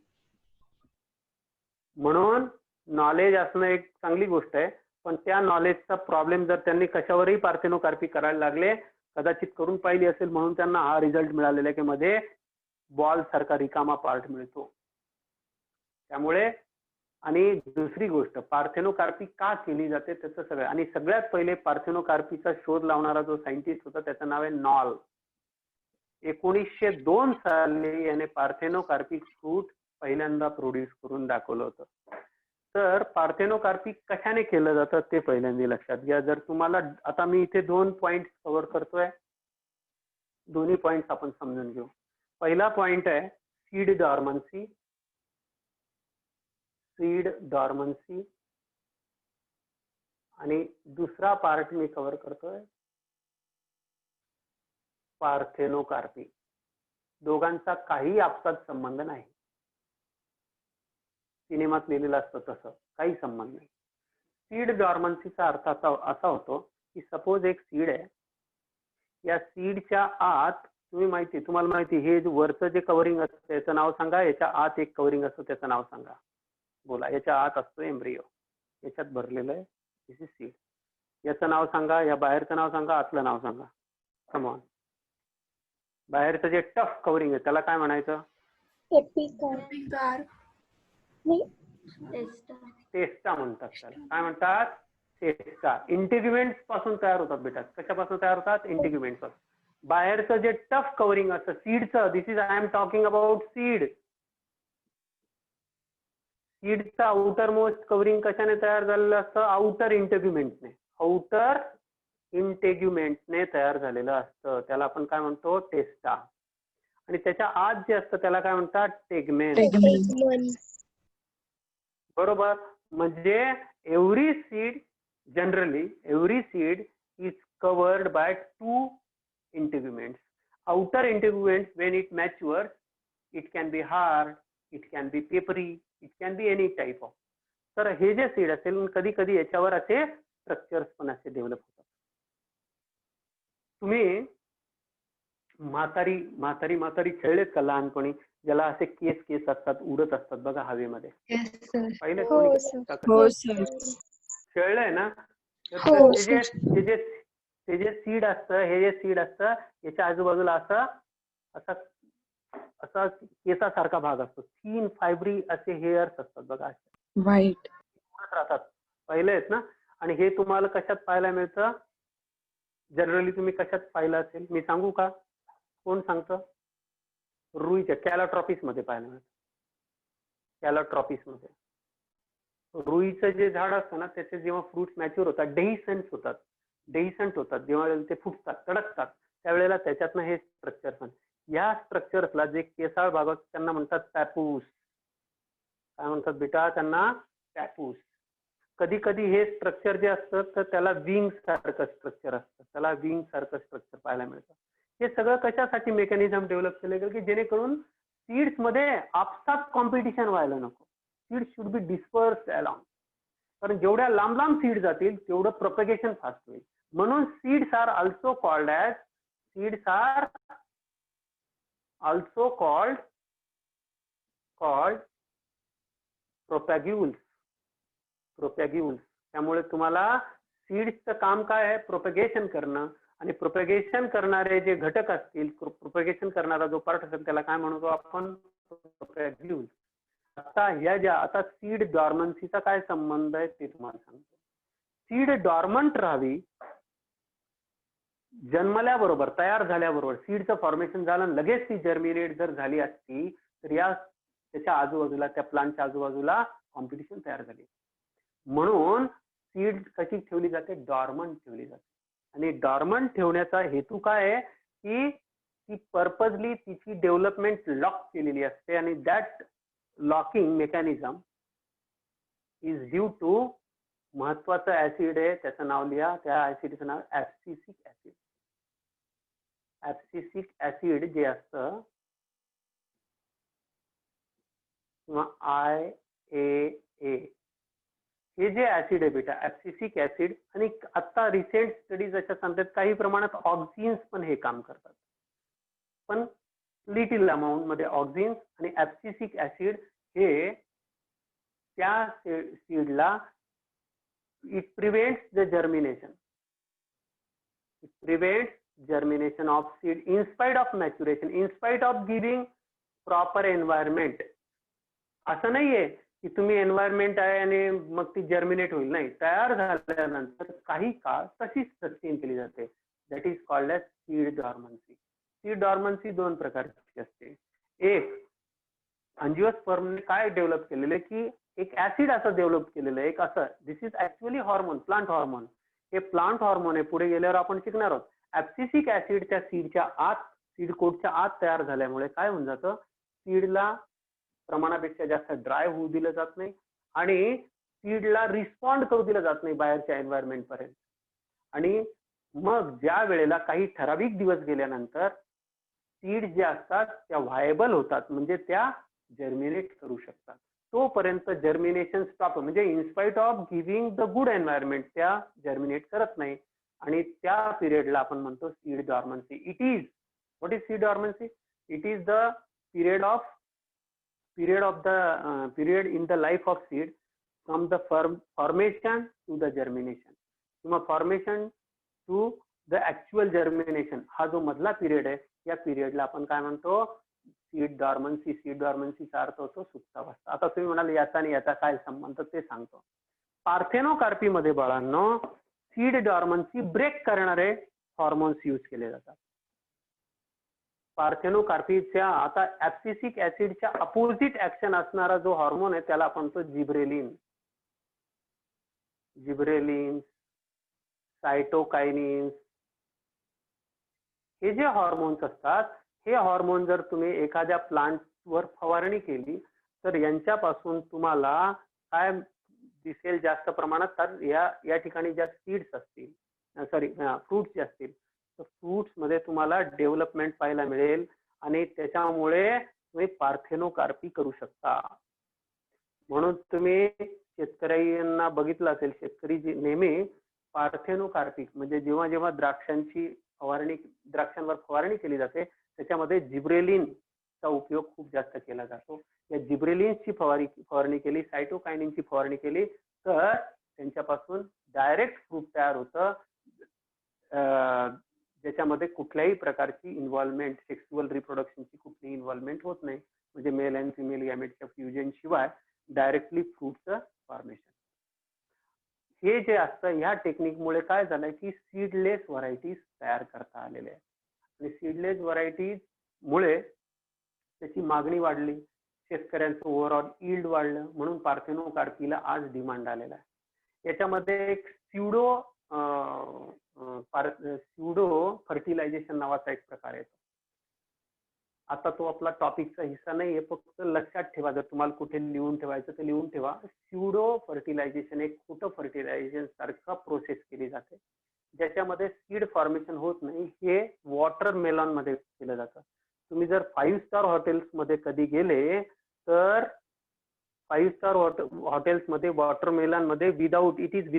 म्हणून नॉलेज असणं एक चांगली गोष्ट आहे, पण त्या नॉलेजचा प्रॉब्लेम जर त्यांनी कशावरही पार्थेनोकार्पी करायला लागले, कदाचित करून पाहिली असेल म्हणून त्यांना हा रिझल्ट मिळालेला आहे की मध्ये बॉल सारखा रिकामा पार्ट मिळतो. त्यामुळे आणि दुसरी गोष्ट पार्थेनोकार्पी का केली जाते त्याचं सगळं. आणि सगळ्यात पहिले पार्थेनोकार्पीचा शोध लावणारा जो सायंटिस्ट होता त्याचं नाव आहे नॉल. 1902 साली याने पार्थेनोकार्पी फ्रूट पहिल्यांदा प्रोड्यूस करून दाखवलं होतं. तर पार्थेनोकार्पी कशाने केलं जातं ते पहिल्यांदा लक्षात घ्या. जर तुम्हाला आता मी इथे 2 पॉइंट कव्हर करतोय, दोन्ही पॉइंट आपण समजून घेऊ. पहिला पॉइंट आहे सीड डॉर्मन्सी. सीड डॉर्मन्सी आणि दुसरा पार्ट मी कव्हर करतोय पार्थेनोकार्पी. दोघांचा काही आपसात संबंध नाही. सिनेमात लिहिलेलं असतं तसं काही संबंध नाही. सीड डॉर्मन्सीचा अर्थ असा होतो की सपोज एक सीड आहे, या सीडच्या आत तुम्हाला माहिती हे वरचं जे कव्हरिंग असतं याचं नाव सांगा. याच्या आत एक कव्हरिंग असतं त्याचं नाव सांगा. बोला. याच्या आत असतो एम्ब्रियो, याच्यात भरलेलं आहे. दिस इज सीड. याचं नाव सांगा, या बाहेरचं नाव सांगा, आतलं नाव सांगा. Come on. बाहेरचं जे टफ कव्हरिंग आहे त्याला काय म्हणायचं? टेस्टा म्हणतात त्याला. काय म्हणतात? टेस्टा. इंटिग्युमेंट्स पासून तयार होतात बेटा. कशापासून तयार होतात? इंटिग्युमेंट्स पासून. बाहेरचं जे टफ कव्हरिंग असतं सीडचं, this is I am talking about seed. सीडचं आउटर मोस्ट कव्हरिंग कशाने तयार झालेलं असतं? आउटर इंटिग्युमेंटने. आउटर इंटिग्युमेंटने तयार झालेलं असतं. त्याला आपण काय म्हणतो? टेस्टा. आणि त्याच्या आत जे असतं त्याला काय म्हणतात? टेगमेन. बरोबर. म्हणजे every seed is covered by 2 integuments. Outer integuments when it matures, it can be hard, it can be papery, it can be any type of. तर हे जे सीड असेल कधी कधी याच्यावर असे स्ट्रक्चर्स पण असे डेव्हलप होतात. तुम्ही म्हातारी खेळलेत का लहानपणी? ज्याला असे केस असतात, उडत असतात बघा हवेमध्ये. पहिले खेळलंय ना? ते जे सीड असतं, हे जे सीड असतं याच्या आजूबाजूला असा केसासारखा भाग असतो. थीन फायब्री असे हेअर्स असतात बघा, व्हाईट राहतात. पाहिले आहेत ना? आणि हे तुम्हाला कशात पाहायला मिळतं? जनरली तुम्ही कशात पाहिलं असेल? मी सांगू का? कोण सांगतं? रुईच्या कॅलोट्रॉपिस मध्ये पाहायला मिळतं. कॅलोट्रॉपिस मध्ये रुईचं जे झाड असतं ना त्याचे जेव्हा फ्रुट्स मॅच्युअर होतात, डेहिसंट होतात, जेव्हा ते फुटतात, तडकतात, त्यावेळेला त्याच्यातनं हे स्ट्रक्चर पण. या स्ट्रक्चर्सला जे केसाळ भाग असतात त्यांना म्हणतात पॅपूस. काय म्हणतात बेटा? त्यांना पॅपूस. कधी कधी हे स्ट्रक्चर जे असतं तर त्याला विंग सारखं स्ट्रक्चर असतं, पाहायला मिळतं. हे सगळं कशासाठी मेकॅनिझम डेव्हलप केलं गेलं की जेणेकरून सीड्स मध्ये आपसात कॉम्पिटिशन व्हायला नको. Seeds should be dispersed along. कारण जेवढ्या लांब लांब सीड जातील तेवढं प्रोपेगेशन फास्ट होईल. म्हणून सीड्स आर ऑल्सो कॉल्ड प्रोपॅग्युल्स. त्यामुळे तुम्हाला सीड्सचं काम काय आहे? प्रोपेगेशन करणं. आणि प्रोपेगेशन करणारे जे घटक असतील, प्रोपेगेशन करणारा जो पार्ट असेल त्याला काय म्हणतो आपण? प्रोपॅग्युल्स. आता सीड डॉर्मन्सीचा काय संबंध आहे ते तुम्हाला सांगतो. सीड डॉर्मंट राहावी, जन्मल्याबरोबर, तयार झाल्याबरोबर, सीडचं फॉर्मेशन झालं, लगेच ती जर्मिनेट जर झाली असती तर त्याच्या आजूबाजूला, त्या प्लांटच्या आजूबाजूला कॉम्पिटिशन तयार झाली. म्हणून सीड कशी ठेवली जाते? डॉर्मंट ठेवली जाते. आणि डॉर्मंट ठेवण्याचा हेतू काय आहे की ती पर्पजली तिची डेव्हलपमेंट लॉक केलेली असते आणि that locking mechanism is due to महत्वाचं ऍसिड आहे, त्याचं नाव लिहा, त्या ऍसिडचं नाव ऍब्सिसिक ऍसिड. ऍब्सिसिक ऍसिड जे असतं किंवा IAA हे जे ऍसिड आहे बेटा, ऍब्सिसिक ऍसिड, आणि आता रिसेंट स्टडीज अशा सांगतात काही प्रमाणात ऑक्झिन्स पण हे काम करतात, पण लिटिल अमाऊंट मध्ये ऑक्झिन्स आणि ऍब्सिसिक ऍसिड हे त्या सीडला it prevents the germination. It prevents germination of seed in spite of maturation, in spite of giving proper environment. असं नाहीये की तुम्ही एन्व्हायरमेंट आहे आणि मग ती जर्मिनेट होईल, नाही, तयार झाल्यानंतर काही काळ तशीच सस्टेन केली जाते. That is called as seed dormancy. Seed dormancy दोन प्रकारची असते. एक, अँजिओस्पर्मने काय डेव्हलप केलेलं की एक ऍसिड असं डेव्हलप केलेलं आहे, एक असं, this is actually hormone, plant hormone. हे प्लांट हॉर्मोन आहे, पुढे गेल्यावर आपण शिकणार आहोत. ऍब्सिसिक ऍसिड त्या सीडच्या आत, सीड कोटच्या आत तयार झाल्यामुळे काय होऊन जातं, सीडला प्रमाणापेक्षा जास्त ड्राय होऊ दिलं जात नाही आणि सीडला रिस्पॉन्ड करू दिलं जात नाही बाहेरच्या एन्व्हायरमेंट पर्यंत. आणि मग ज्या वेळेला काही ठराविक दिवस गेल्यानंतर सीड जे असतात त्या व्हायबल होतात, म्हणजे त्या जर्मिनेट करू शकतात. तोपर्यंत जर्मिनेशन स्टॉप, म्हणजे in spite of giving the good environment त्या जर्मिनेट करत नाही आणि त्या पिरियडला आपण म्हणतो seed dormancy. It is, what is seed dormancy? It is the period in the life of seed from the formation to the germination, किंवा formation to the actual germination. हा जो मधला पिरियड आहे या पिरियडला आपण काय म्हणतो, सीड डॉर्मन्सी. सीड डॉर्मन्सीचा अर्थ होतो सुप्तावस्था. आता तुम्ही म्हणाल याचा आणि याचा काय संबंध, ते सांगतो. पार्थेनोकार्पी मध्ये बाळांनो सीड डॉर्मन्सी ब्रेक करणारे हॉर्मोन्स यूज केले जातात. पार्थेनोकार्पीच्या, आता ऍब्सिसिक ऍसिडच्या अपोजिट ऍक्शन असणारा जो हॉर्मोन आहे त्याला आपण म्हणतो जिब्रेलिन. जिब्रेलिन, सायटोकायनिन्स, हे जे हॉर्मोन्स असतात, हे हॉर्मोन जर तुम्ही एखाद्या प्लांटवर फवारणी केली तर यांच्यापासून तुम्हाला काय दिसेल जास्त प्रमाणात, तर या ठिकाणी ज्या सीड्स असतील, सॉरी फ्रुट्स जे असतील, तर फ्रुट्स मध्ये तुम्हाला डेव्हलपमेंट पाहायला मिळेल आणि त्याच्यामुळे तुम्ही पार्थेनोकार्पी करू शकता. म्हणून तुम्ही शेतकऱ्यांना बघितलं असेल, शेतकरी नेहमी पार्थेनोकार्पिक, म्हणजे जेव्हा जेव्हा द्राक्षांवर फवारणी केली जाते त्याच्यामध्ये जिब्रेलिनचा उपयोग खूप जास्त केला जातो. या जिब्रेलिनची फवारणी केली, सायटोकायनिनची फवारणी केली तर त्यांच्यापासून डायरेक्ट फ्रूट तयार होतं, ज्याच्यामध्ये कुठल्याही प्रकारची इन्व्हॉल्वमेंट, सेक्सुअल रिप्रोडक्शनची कुठलीही इन्व्हॉल्वमेंट होत नाही. म्हणजे मेल अँड फिमेल गॅमेटच्या फ्युजन शिवाय डायरेक्टली फ्रूटचं फॉर्मेशन. हे जे असतं, ह्या टेक्निकमुळे काय झालंय की सीडलेस व्हरायटीज तयार करता आलेल्या आहेत आणि सीडलेस व्हरायटीज मुळे त्याची मागणी वाढली, शेतकऱ्यांचं ओव्हरऑल यील्ड वाढलं, म्हणून पार्थेनोकार्पीला आज डिमांड आलेला आहे. याच्यामध्ये एक स्युडो फर्टिलायझेशन नावाचा एक प्रकार येतो. आता तो आपला टॉपिकचा हिस्सा नाहीये, फक्त लक्षात ठेवा, जर तुम्हाला कुठे लिहून ठेवायचं तर लिहून ठेवा. स्युडो फर्टिलायझेशन एक खोटं फर्टिलायझेशन सारखं प्रोसेस केली जाते, ज्याच्यामध्ये सीड फॉर्मेशन होत नाही. हे वॉटरमेलॉन मध्ये केलं जातं. तुम्ही जर 5 स्टार हॉटेल्स मध्ये कधी गेले तर 5 स्टार हॉटेल्स मध्ये वॉटरमेलॉन मध्ये इट इज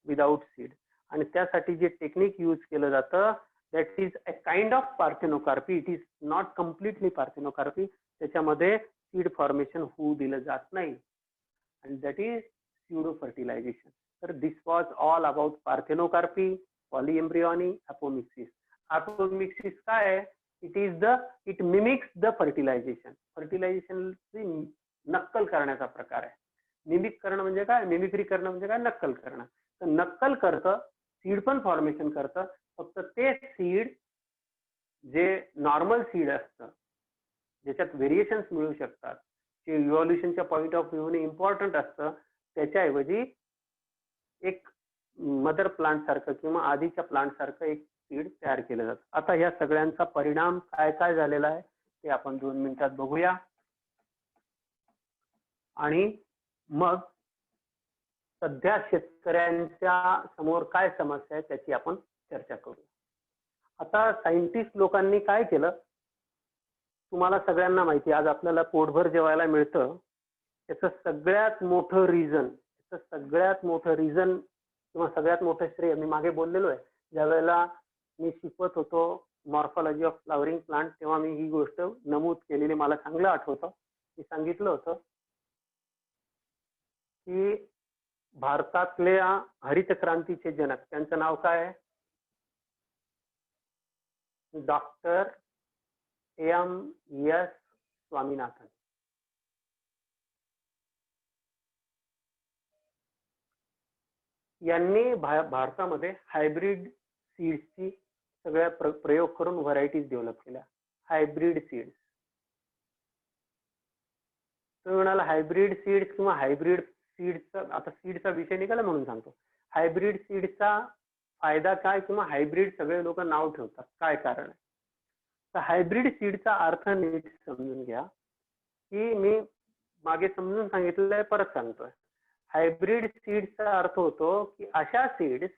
विदाउट सीड, आणि त्यासाठी जे टेक्निक यूज केलं जातं that is a kind of parthenocarpy. It is not completely parthenocarpy. त्याच्यामध्ये सीड फॉर्मेशन होऊ दिलं जात नाही, आणि दॅट इज स्युडो फर्टिलायझेशन. तर this was all about parthenocarpy, polyembryony, apomixis. Apomixis काय आहे? It mimics the fertilization. फर्टिलायझेशनची नक्कल करण्याचा प्रकार आहे. मिमिक करणं म्हणजे काय? मिमिक्री करणं म्हणजे काय? नक्कल करणं. तर नक्कल करतं, सीड पण फॉर्मेशन करतं, फक्त ते सीड जे नॉर्मल सीड असतं, ज्याच्यात व्हेरिएशन्स मिळू शकतात, जे इव्हॉल्युशनच्या पॉइंट ऑफ व्ह्यूने इम्पॉर्टंट असतं, त्याच्याऐवजी एक मदर प्लांट सारखं किंवा आधीच्या प्लांट सारखं एक सीड तयार केलं जातं. आता या सगळ्यांचा परिणाम काय काय झालेला आहे ते आपण 2 मिनिटात बघूया आणि मग सध्या शेतकऱ्यांच्या समोर काय समस्या आहे त्याची आपण चर्चा करूया. आता सायंटिस्ट लोकांनी काय केलं, तुम्हाला सगळ्यांना माहिती, आज आपल्याला पोटभर जेवायला मिळतं, त्याचं सगळ्यात मोठं रिझन किंवा सगळ्यात मोठं श्रेय मी मागे बोललेलो आहे. ज्या वेळेला मी शिकवत होतो मॉर्फॉलॉजी ऑफ फ्लॉवरिंग प्लांट, तेव्हा मी ही गोष्ट नमूद केलेली मला चांगलं आठवतं. मी सांगितलं होतं की भारतातल्या हरित क्रांतीचे जनक, त्यांचं नाव काय आहे? Doctor M.S. स्वामीनाथन. यांनी भारतामध्ये हायब्रिड सीड्सची सगळ्या प्रयोग करून व्हरायटीज डेव्हलप केल्या. हायब्रिड सीड्स, तुम्ही म्हणाला हायब्रिड सीड्स किंवा हायब्रिड सीड्सचा, आता सीडचा विषय निघाला म्हणून सांगतो. हायब्रिड सीड्सचा फायदा काय किंवा हायब्रिड सगळे लोक नाव ठेवतात, काय कारण आहे? तर हायब्रिड सीडचा अर्थ नीट समजून घ्या, की मी मागे समजून सांगितलंय, परत सांगतोय. हायब्रिड सीड्सचा अर्थ होतो की अशा seeds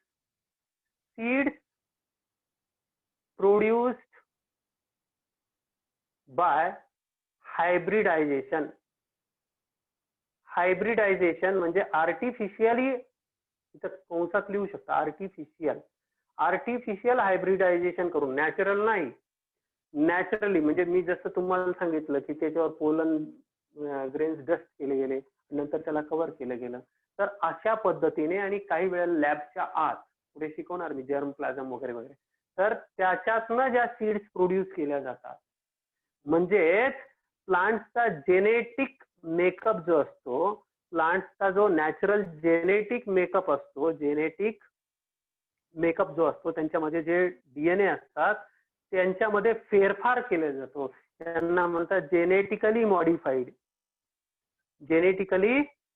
produced by hybridisation. Hybridisation म्हणजे आर्टिफिशियली, इथं कंसात लिहू शकता, आर्टिफिशियल हायब्रिडायझेशन करून, नॅचरल नाही, नॅचरली. म्हणजे मी जसं तुम्हाला सांगितलं की त्याच्यावर पोलन ग्रेन्स डस्ट केले गेले, नंतर त्याला कव्हर केलं गेलं, तर अशा पद्धतीने, आणि काही वेळेला लॅबच्या आत, पुढे शिकवणार मी, जर्म प्लाझम वगैरे वगैरे, तर त्याच्यातनं ज्या सीड्स प्रोड्यूस केल्या जातात, म्हणजेच प्लांटचा जेनेटिक मेकअप जो असतो, प्लांटचा जो नॅचरल जेनेटिक मेकअप असतो, जेनेटिक मेकअप जो असतो, त्यांच्यामध्ये जे DNA असतात त्यांच्यामध्ये फेरफार केला जातो. त्यांना म्हणतात जेनेटिकली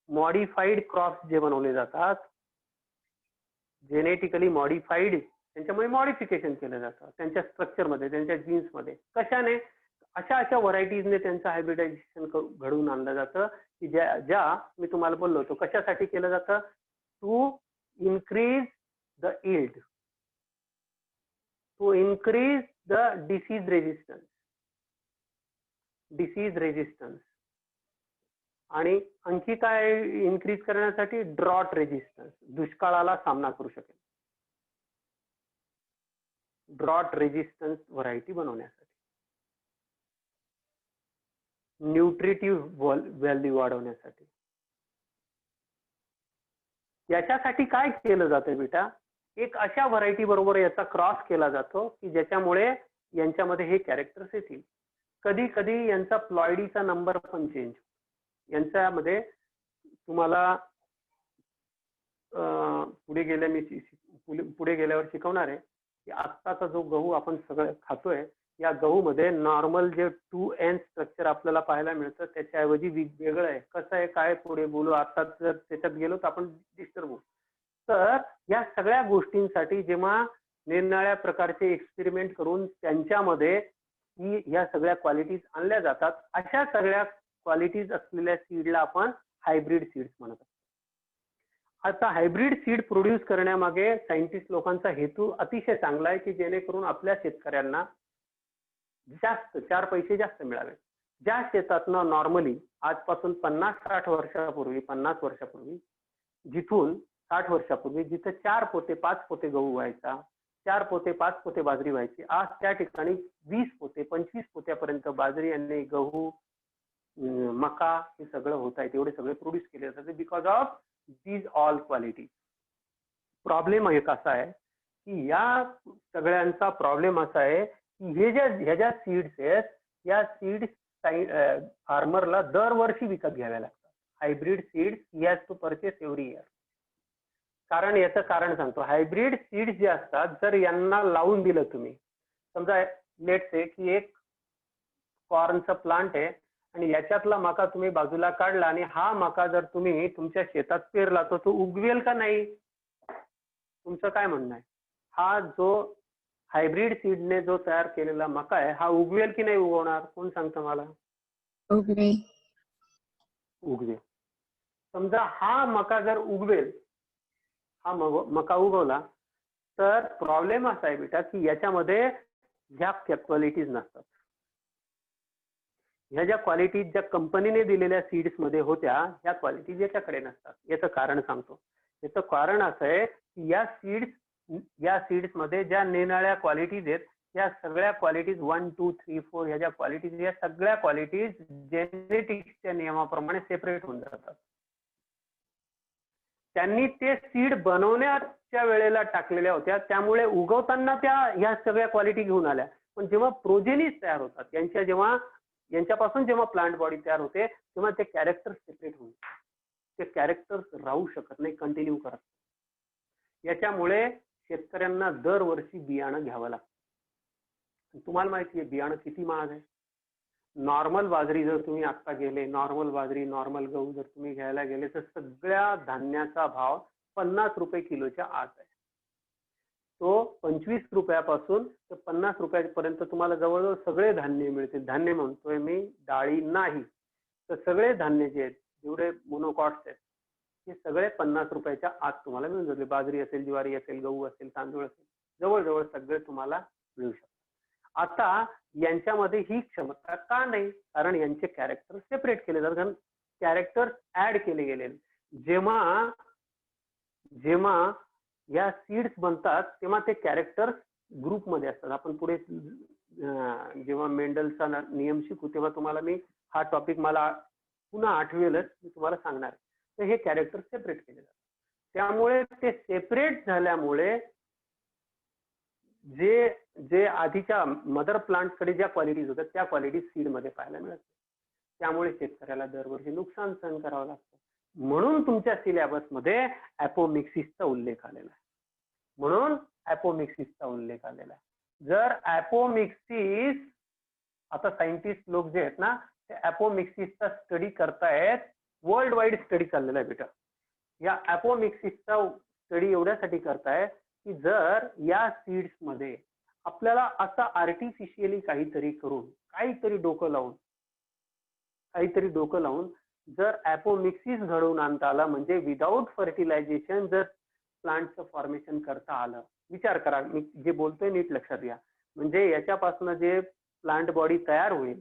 मॉडिफाईड क्रॉप्स जे बनवले जातात, जेनेटिकली मॉडिफाईड, त्यांच्यामध्ये मॉडिफिकेशन केलं जातं त्यांच्या स्ट्रक्चरमध्ये, त्यांच्या जीन्समध्ये. कशाने? अशा व्हरायटीजने त्यांचं हायब्रिडायझेशन घडवून आणलं जातं, की ज्या मी तुम्हाला बोललो होतो कशासाठी केलं जातं? To increase the yield, to increase the disease resistance, आणि आणखी काय इन्क्रीज करण्यासाठी? ड्रॉट रेजिस्टन्स, दुष्काळाला सामना करू शकेल, ड्रॉट रेजिस्टन्स व्हरायटी बनवण्यासाठी, न्यूट्रिटिव्ह व्हॅल्यू वाढवण्यासाठी. याच्यासाठी काय केलं जातं बेटा? एक अशा व्हरायटी बरोबर याचा क्रॉस केला जातो की ज्याच्यामुळे यांच्यामध्ये हे कॅरेक्टर्स येतील. कधी कधी यांचा प्लॉइडीचा नंबर पण चेंज, यांच्यामध्ये तुम्हाला पुढे गेल्यावर शिकवणार आहे की आत्ताचा जो गहू आपण सगळं खातोय, या गहू मध्ये नॉर्मल जे 2N स्ट्रक्चर आपल्याला पाहायला मिळतं त्याच्याऐवजी वेगळं आहे. कसं आहे काय पुढे बोलू, आता जर त्याच्यात गेलो तर आपण डिस्टर्ब होऊ. तर या सगळ्या गोष्टींसाठी जेव्हा निरनिराळ्या प्रकारचे एक्सपेरिमेंट करून त्यांच्यामध्ये या सगळ्या क्वालिटीज आणल्या जातात, अशा सगळ्या क्वालिटीज असलेल्या सीडला आपण हायब्रिड सीड्स म्हणत असतो. आता हायब्रिड सीड प्रोड्यूस करण्यामागे सायंटिस्ट लोकांचा हेतू अतिशय चांगला आहे की जेणेकरून आपल्या शेतकऱ्यांना जास्त 4 पैसे जास्त मिळावे. ज्या शेतातनं नॉर्मली आजपासून 50 वर्षापूर्वी जिथून 60 वर्षापूर्वी जिथे 4 पोते 5 पोते गहू व्हायचा, 4 पोते 5 पोते बाजरी व्हायची, आज त्या ठिकाणी 20 पोते 25 पोत्यापर्यंत बाजरी आणि गहू, मका हे सगळं होत आहे. तेवढे सगळे प्रोड्यूस केले जाते because of these all quality. Problem एक असा आहे की या सगळ्यांचा प्रॉब्लेम असा आहे की ह्या ज्या सीड्स आहेत, या सीड्स फार्मरला दरवर्षी विकत घ्याव्या लागतात. हायब्रिड सीड्स ही has to purchase every year. कारण याचं कारण सांगतो. हायब्रिड सीड्स जे असतात, जर यांना लावून दिलं तुम्ही, समजा लेट्स से की एक कॉर्नचा प्लांट आहे आणि याच्यातला मका तुम्ही बाजूला काढला आणि हा मका जर तुम्ही तुमच्या शेतात पेरला तर तो उगवेल का नाही? तुमचं काय म्हणणं आहे? हा जो हायब्रिड सीडने जो तयार केलेला मका आहे हा उगवेल की नाही उगवणार? कोण सांगतं मला? उगवे. उगवेल. समजा हा मका जर उगवेल, हा मका उगवला, तर प्रॉब्लेम असा आहे बेटा की याच्यामध्ये ह्या क्वालिटीज नसतात. ह्या ज्या क्वालिटीज ज्या कंपनीने दिलेल्या सीड्स मध्ये होत्या ह्या क्वालिटीज याच्याकडे नसतात. याचं कारण सांगतो. याचं कारण असं आहे की या सीड्स मध्ये ज्या निराळ्या क्वालिटीज आहेत या सगळ्या क्वालिटीज 1, 2, 3, 4 ह्या ज्या क्वालिटीज या सगळ्या क्वालिटीज जेनेटिक्सच्या नियमाप्रमाणे सेपरेट होऊन जातात. त्यांनी ते सीड बनवण्याच्या वेळेला टाकलेल्या होत्या, त्यामुळे उगवताना त्या ह्या सगळ्या क्वालिटी घेऊन आल्या. पण जेव्हा प्रोजेनीज तयार होतात यांच्यापासून जेव्हा प्लांट बॉडी तयार होते तेव्हा ते कॅरेक्टर सेपरेट होऊन ते कॅरेक्टर्स राहू शकत नाही, कंटिन्यू करत. याच्यामुळे शेतकऱ्यांना दरवर्षी बियाणं घ्यावं लागतं. तुम्हाला माहिती आहे बियाणं किती महाग आहे? नॉर्मल बाजरी जर तुम्ही आता गेले, नॉर्मल बाजरी, नॉर्मल गहू जर तुम्ही घ्यायला गेले तर सगळ्या धान्याचा भाव 50 रुपये किलोच्या आत आहे. तो 25 रुपयापासून ते 50 रुपयापर्यंत तुम्हाला जवळजवळ सगळे धान्य मिळतील. धान्य म्हणतोय मी, डाळी नाही. तर सगळे धान्य जे आहेत, जेवढे मोनोकॉट्स आहेत, हे सगळे 50 रुपयाच्या आत तुम्हाला मिळून जातील. बाजरी असेल, ज्वारी असेल, गहू असेल, तांदूळ असेल, जवळजवळ सगळे तुम्हाला मिळू शकतात. आता यांच्यामध्ये ही क्षमता का नाही? कारण यांचे कॅरेक्टर सेपरेट केले जातात. कारण कॅरेक्टर ऍड केले गेले. जेव्हा या सीड्स बनतात तेव्हा ते कॅरेक्टर्स ग्रुपमध्ये असतात. आपण पुढे जेव्हा मेंडलचा नियम शिकू तेव्हा तुम्हाला मी हा टॉपिक मला पुन्हा आठवेलच, मी तुम्हाला सांगणार. तर हे कॅरेक्टर सेपरेट केले जातात. त्यामुळे ते सेपरेट झाल्यामुळे जे आधीच्या मदर प्लांटकडे ज्या क्वालिटीज होत्या त्या क्वालिटीज सीड मध्ये पाहायला मिळतात. त्यामुळे शेतकऱ्याला दरवर्षी नुकसान सहन करावं लागतं. म्हणून तुमच्या सिलेबस मध्ये ॲपोमिक्सिसचा उल्लेख आलेला आहे. जर ॲपोमिक्सिस, आता सायंटिस्ट लोक जे आहेत ना ते ॲपोमिक्सिसचा स्टडी करतायत. वर्ल्ड वाईड स्टडी चाललेला आहे बेटा. या ॲपोमिक्सिसचा स्टडी एवढ्यासाठी करतायत की जर या सीड्स मध्ये आपल्याला असं आर्टिफिशियली काहीतरी करून, काहीतरी डोकं लावून जर ॲपोमिक्सिस घडवून आणता आला, म्हणजे विदाऊट फर्टिलायझेशन जर प्लांटचं फॉर्मेशन करता आलं. विचार करा, मी जे बोलतोय नीट लक्षात घ्या. म्हणजे याच्यापासून जे प्लांट बॉडी तयार होईल,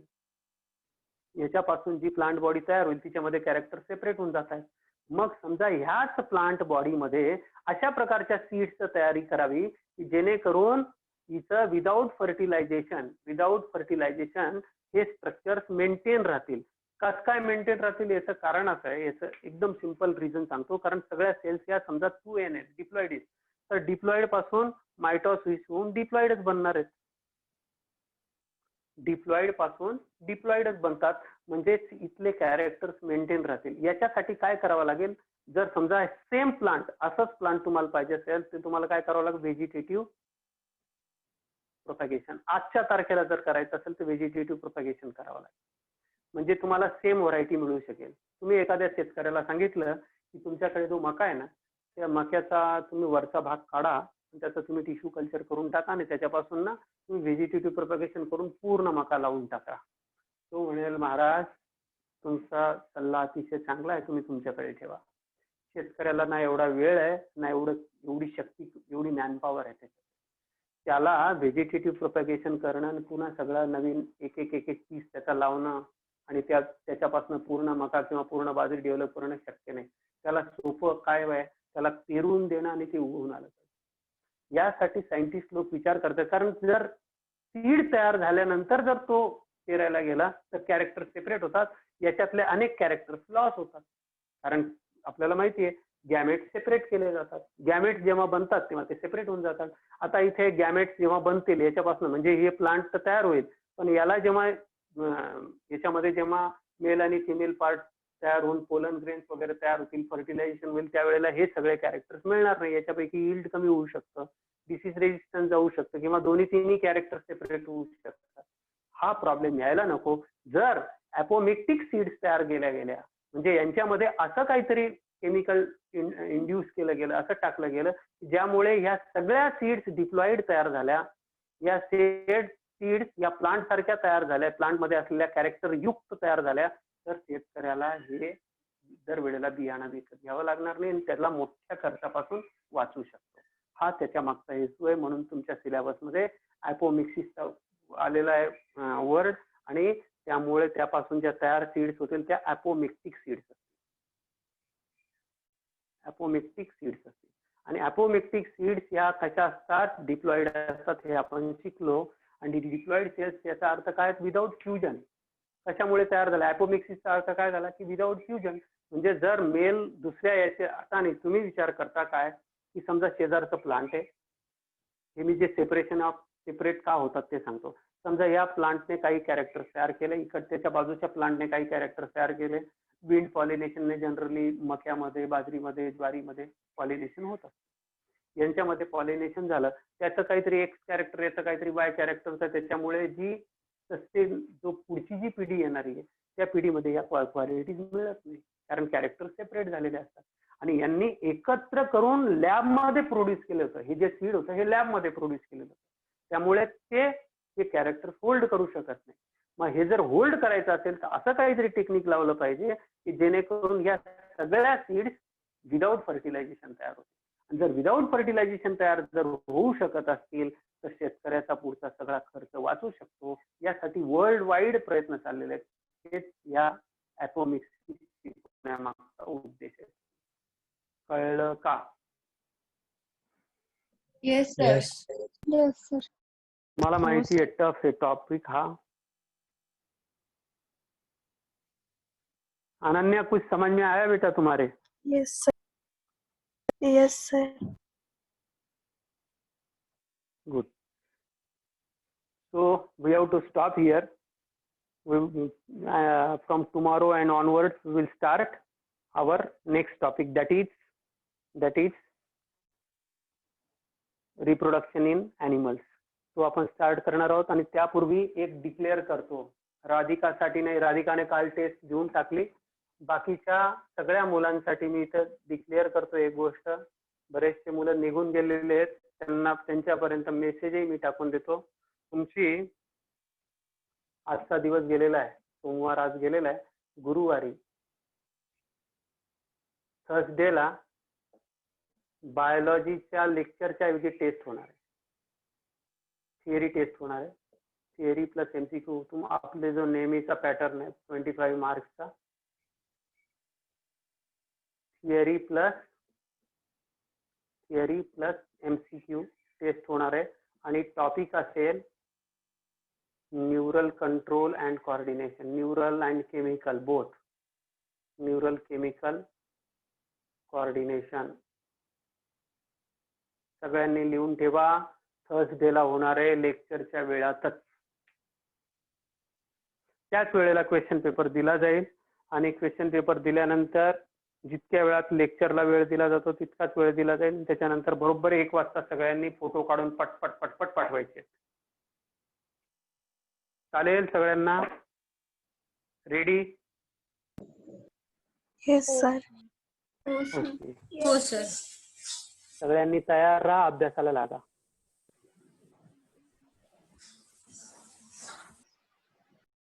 तिच्यामध्ये कॅरेक्टर सेपरेट होऊन जात आहे. मग समजा ह्याच प्लांट बॉडीमध्ये अशा प्रकारच्या सीड्सची तयारी करावी की जेणेकरून हिचं विदाऊट फर्टिलायझेशन हे स्ट्रक्चर्स मेंटेन राहतील. कसं काय मेंटेन राहतील याचं कारण असं आहे. याचं एकदम सिंपल रिझन सांगतो. कारण सगळ्या सेल्स या समजा 2n आहेत, डिप्लॉइड आहेत. तर डिप्लॉइड पासून मायटोसिस होऊन डिप्लॉइडच बनणार आहेत. डिप्लॉइड पासून डिप्लॉइडच बनतात. म्हणजे इथले कॅरेक्टर्स मेंटेन राहतील. याच्यासाठी काय करावं लागेल? जर समजा सेम प्लांट, असंच प्लांट तुम्हाला पाहिजे असेल तर तुम्हाला काय करावं लागेल? Vegetative propagation. आजच्या तारखेला जर करायचं असेल तर व्हेजिटेटिव्ह प्रोपॅगेशन करावं लागेल. म्हणजे तुम्हाला सेम व्हरायटी मिळू शकेल. तुम्ही एखाद्या शेतकऱ्याला सांगितलं की तुमच्याकडे जो मका आहे ना, त्या मक्याचा तुम्ही वरचा भाग काढा, त्याचं तुम्ही टिश्यू कल्चर करून टाका आणि त्याच्यापासून ना तुम्ही व्हेजिटेटिव्ह प्रोपॅगेशन करून पूर्ण मका लावून टाका. तो म्हणेल महाराज तुमचा सल्ला अतिशय चांगला आहे, तुम्ही तुमच्याकडे ठेवा. शेतकऱ्याला ना एवढा वेळ आहे, ना एवढी शक्ती, एवढी मॅनपॉवर आहे त्याच्यात. त्याला व्हेजिटेटिव्ह प्रोपॅगेशन करणं आणि पुन्हा सगळं नवीन एक पीस त्याचा लावणं आणि त्याच्यापासून पूर्ण मका किंवा पूर्ण बाजरी डेव्हलप करणं शक्य नाही. त्याला सोपं काय आहे? त्याला पेरून देणं आणि ते उगवून आलं पाहिजे. यासाठी सायंटिस्ट लोक विचार करतात. कारण जर सीड तयार झाल्यानंतर जर तो पेरायला गेला तर कॅरेक्टर सेपरेट होतात. याच्यातले अनेक कॅरेक्टर्स लॉस होतात. कारण आपल्याला माहिती आहे गॅमेट्स सेपरेट केले जातात. गॅमेट्स जेव्हा बनतात तेव्हा ते सेपरेट होऊन जातात. आता इथे गॅमेट्स जेव्हा बनतील याच्यापासून, म्हणजे हे प्लांट तर तयार होईल, पण याला जेव्हा याच्यामध्ये जेव्हा मेल आणि फिमेल पार्ट तयार होऊन पोलन ग्रेन्स वगैरे तयार होतील, फर्टिलायझेशन होईल, त्यावेळेला हे सगळे कॅरेक्टर्स मिळणार नाही. याच्यापैकी यील्ड कमी होऊ शकतं, डिसीज रेजिस्टन्स जाऊ शकतं किंवा तिन्ही कॅरेक्टर सेपरेट होऊ शकतात. हा प्रॉब्लेम यायला नको. जर ॲपोमिक्टिक सीड्स तयार केल्या गेल्या, म्हणजे यांच्यामध्ये असं काहीतरी केमिकल इंड्यूस केलं गेलं, असं टाकलं गेलं ज्यामुळे ह्या सगळ्या सीड्स डिप्लॉइड तयार झाल्या या सीड्स या प्लांट सारख्या तयार झाल्या, प्लांट मध्ये असलेल्या कॅरेक्टर युक्त तयार झाल्या, तर शेतकऱ्याला हे दरवेळेला बियाणं विकत घ्यावं लागणार नाही आणि त्याला मोठ्या खर्चापासून वाचू शकतो. हा त्याच्या मागचा हेतू आहे. म्हणून तुमच्या सिलेबसमध्ये ॲपोमिक्सिसचा आलेला आहे वर्ड, आणि त्यामुळे त्यापासून ज्या तयार सीड्स होतील त्या ॲपोमिक्टिक सीड्स असतील. ॲपोमिक्टिक सीड्स असतील. आणि ॲपोमिक्टिक सीड्स या कशा असतात? डिप्लॉइड असतात, हे आपण शिकलो. आणि डिप्लॉइड सेल्स याचा अर्थ काय? Without fusion. कशामुळे तयार झाला? ॲपोमिक्सिसचा अर्थ काय झाला की विदाऊट फ्युजन. म्हणजे जर मेल दुसऱ्या याचे, आता नाही तुम्ही विचार करता काय की समजा शेजारचं प्लांट आहे, हे मी जे सेपरेट का होतात ते सांगतो. समजा या प्लांटने काही कॅरेक्टर तयार केले, इकडच्या बाजूच्या प्लांटने काही कॅरेक्टर तयार केले. विंड पॉलिनेशनने जनरली मक्यामध्ये, बाजरीमध्ये, ज्वारीमध्ये पॉलिनेशन होतं. यांच्यामध्ये पॉलिनेशन झालं, त्याचं काहीतरी एक्स कॅरेक्टर, याचं काहीतरी वाय कॅरेक्टर होतं. त्याच्यामुळे जी सस्टेन जो पुढची जी पिढी येणारी आहे त्या पिढीमध्ये या क्वालिटीज मिळत नाही, कारण कॅरेक्टर सेपरेट झालेले असतात. आणि यांनी एकत्र करून लॅबमध्ये प्रोड्यूस केलं होतं. हे जे सीड होतं हे लॅबमध्ये प्रोड्यूस केलेलं होतं. त्यामुळे ते कॅरेक्टर होल्ड करू शकत नाही. मग हे जर होल्ड करायचं असेल तर असं काहीतरी टेक्निक लावलं पाहिजे की जेणेकरून या सगळ्या सीड्स विदाऊट फर्टिलायझेशन तयार होते. आणि जर विदाऊट फर्टिलायझेशन तयार जर होऊ शकत असतील तर शेतकऱ्याचा पुढचा सगळा खर्च वाचू शकतो. यासाठी वर्ल्ड वाईड प्रयत्न चाललेले आहेत. हेच या ॲपोमिक्स मागचा उद्देश आहे. कळलं का? Yes, sir. Yes. Yes, sir. मला माहिती आहे टफ आहे टॉपिक हा. अनन्या, कुछ समझ में आया बेटा तुम्हारे? Yes, sir. Yes, sir. Good. So we have to stop here. From tomorrow and onwards we will start our next topic, that is reproduction in animals. तो आपण स्टार्ट करणार आहोत. आणि त्यापूर्वी एक डिक्लेअर करतो, राधिकासाठी नाही, राधिकाने काल टेस्ट घेऊन टाकली. बाकीच्या सगळ्या मुलांसाठी मी इथं डिक्लेअर करतो एक गोष्ट. बरेचसे मुलं निघून गेलेले आहेत, त्यांच्यापर्यंत मेसेजही मी टाकून देतो. तुमची आजचा दिवस गेलेला आहे, सोमवार आज गेलेला आहे. गुरुवारी थर्सडेला बायोलॉजीच्या लेक्चरच्या ऐवजी टेस्ट होणार आहे, थिअरी टेस्ट होणार आहे. Theory plus MCQ. आपले जो नेहमीचा पॅटर्न आहे 25 मार्क्सचा, थिअरी प्लस एमसीक्यू टेस्ट होणार आहे. आणि टॉपिक असेल neural control and coordination, neural and chemical both, neural chemical coordination. सगळ्यांनी लिहून ठेवा. थर्सडेला होणार आहे लेक्चरच्या वेळातच. त्याच वेळेला क्वेश्चन पेपर दिला जाईल. आणि क्वेश्चन पेपर दिल्यानंतर जितक्या वेळात लेक्चरला वेळ दिला जातो तितकाच वेळ दिला जाईल. त्याच्यानंतर बरोबर 1 वाजता सगळ्यांनी फोटो काढून पटपट पाठवायचे. चालेल सगळ्यांना? रेडी? Yes, sir. ओके. हो, sir. सगळ्यांनी तयार राहा, अभ्यासाला लागा.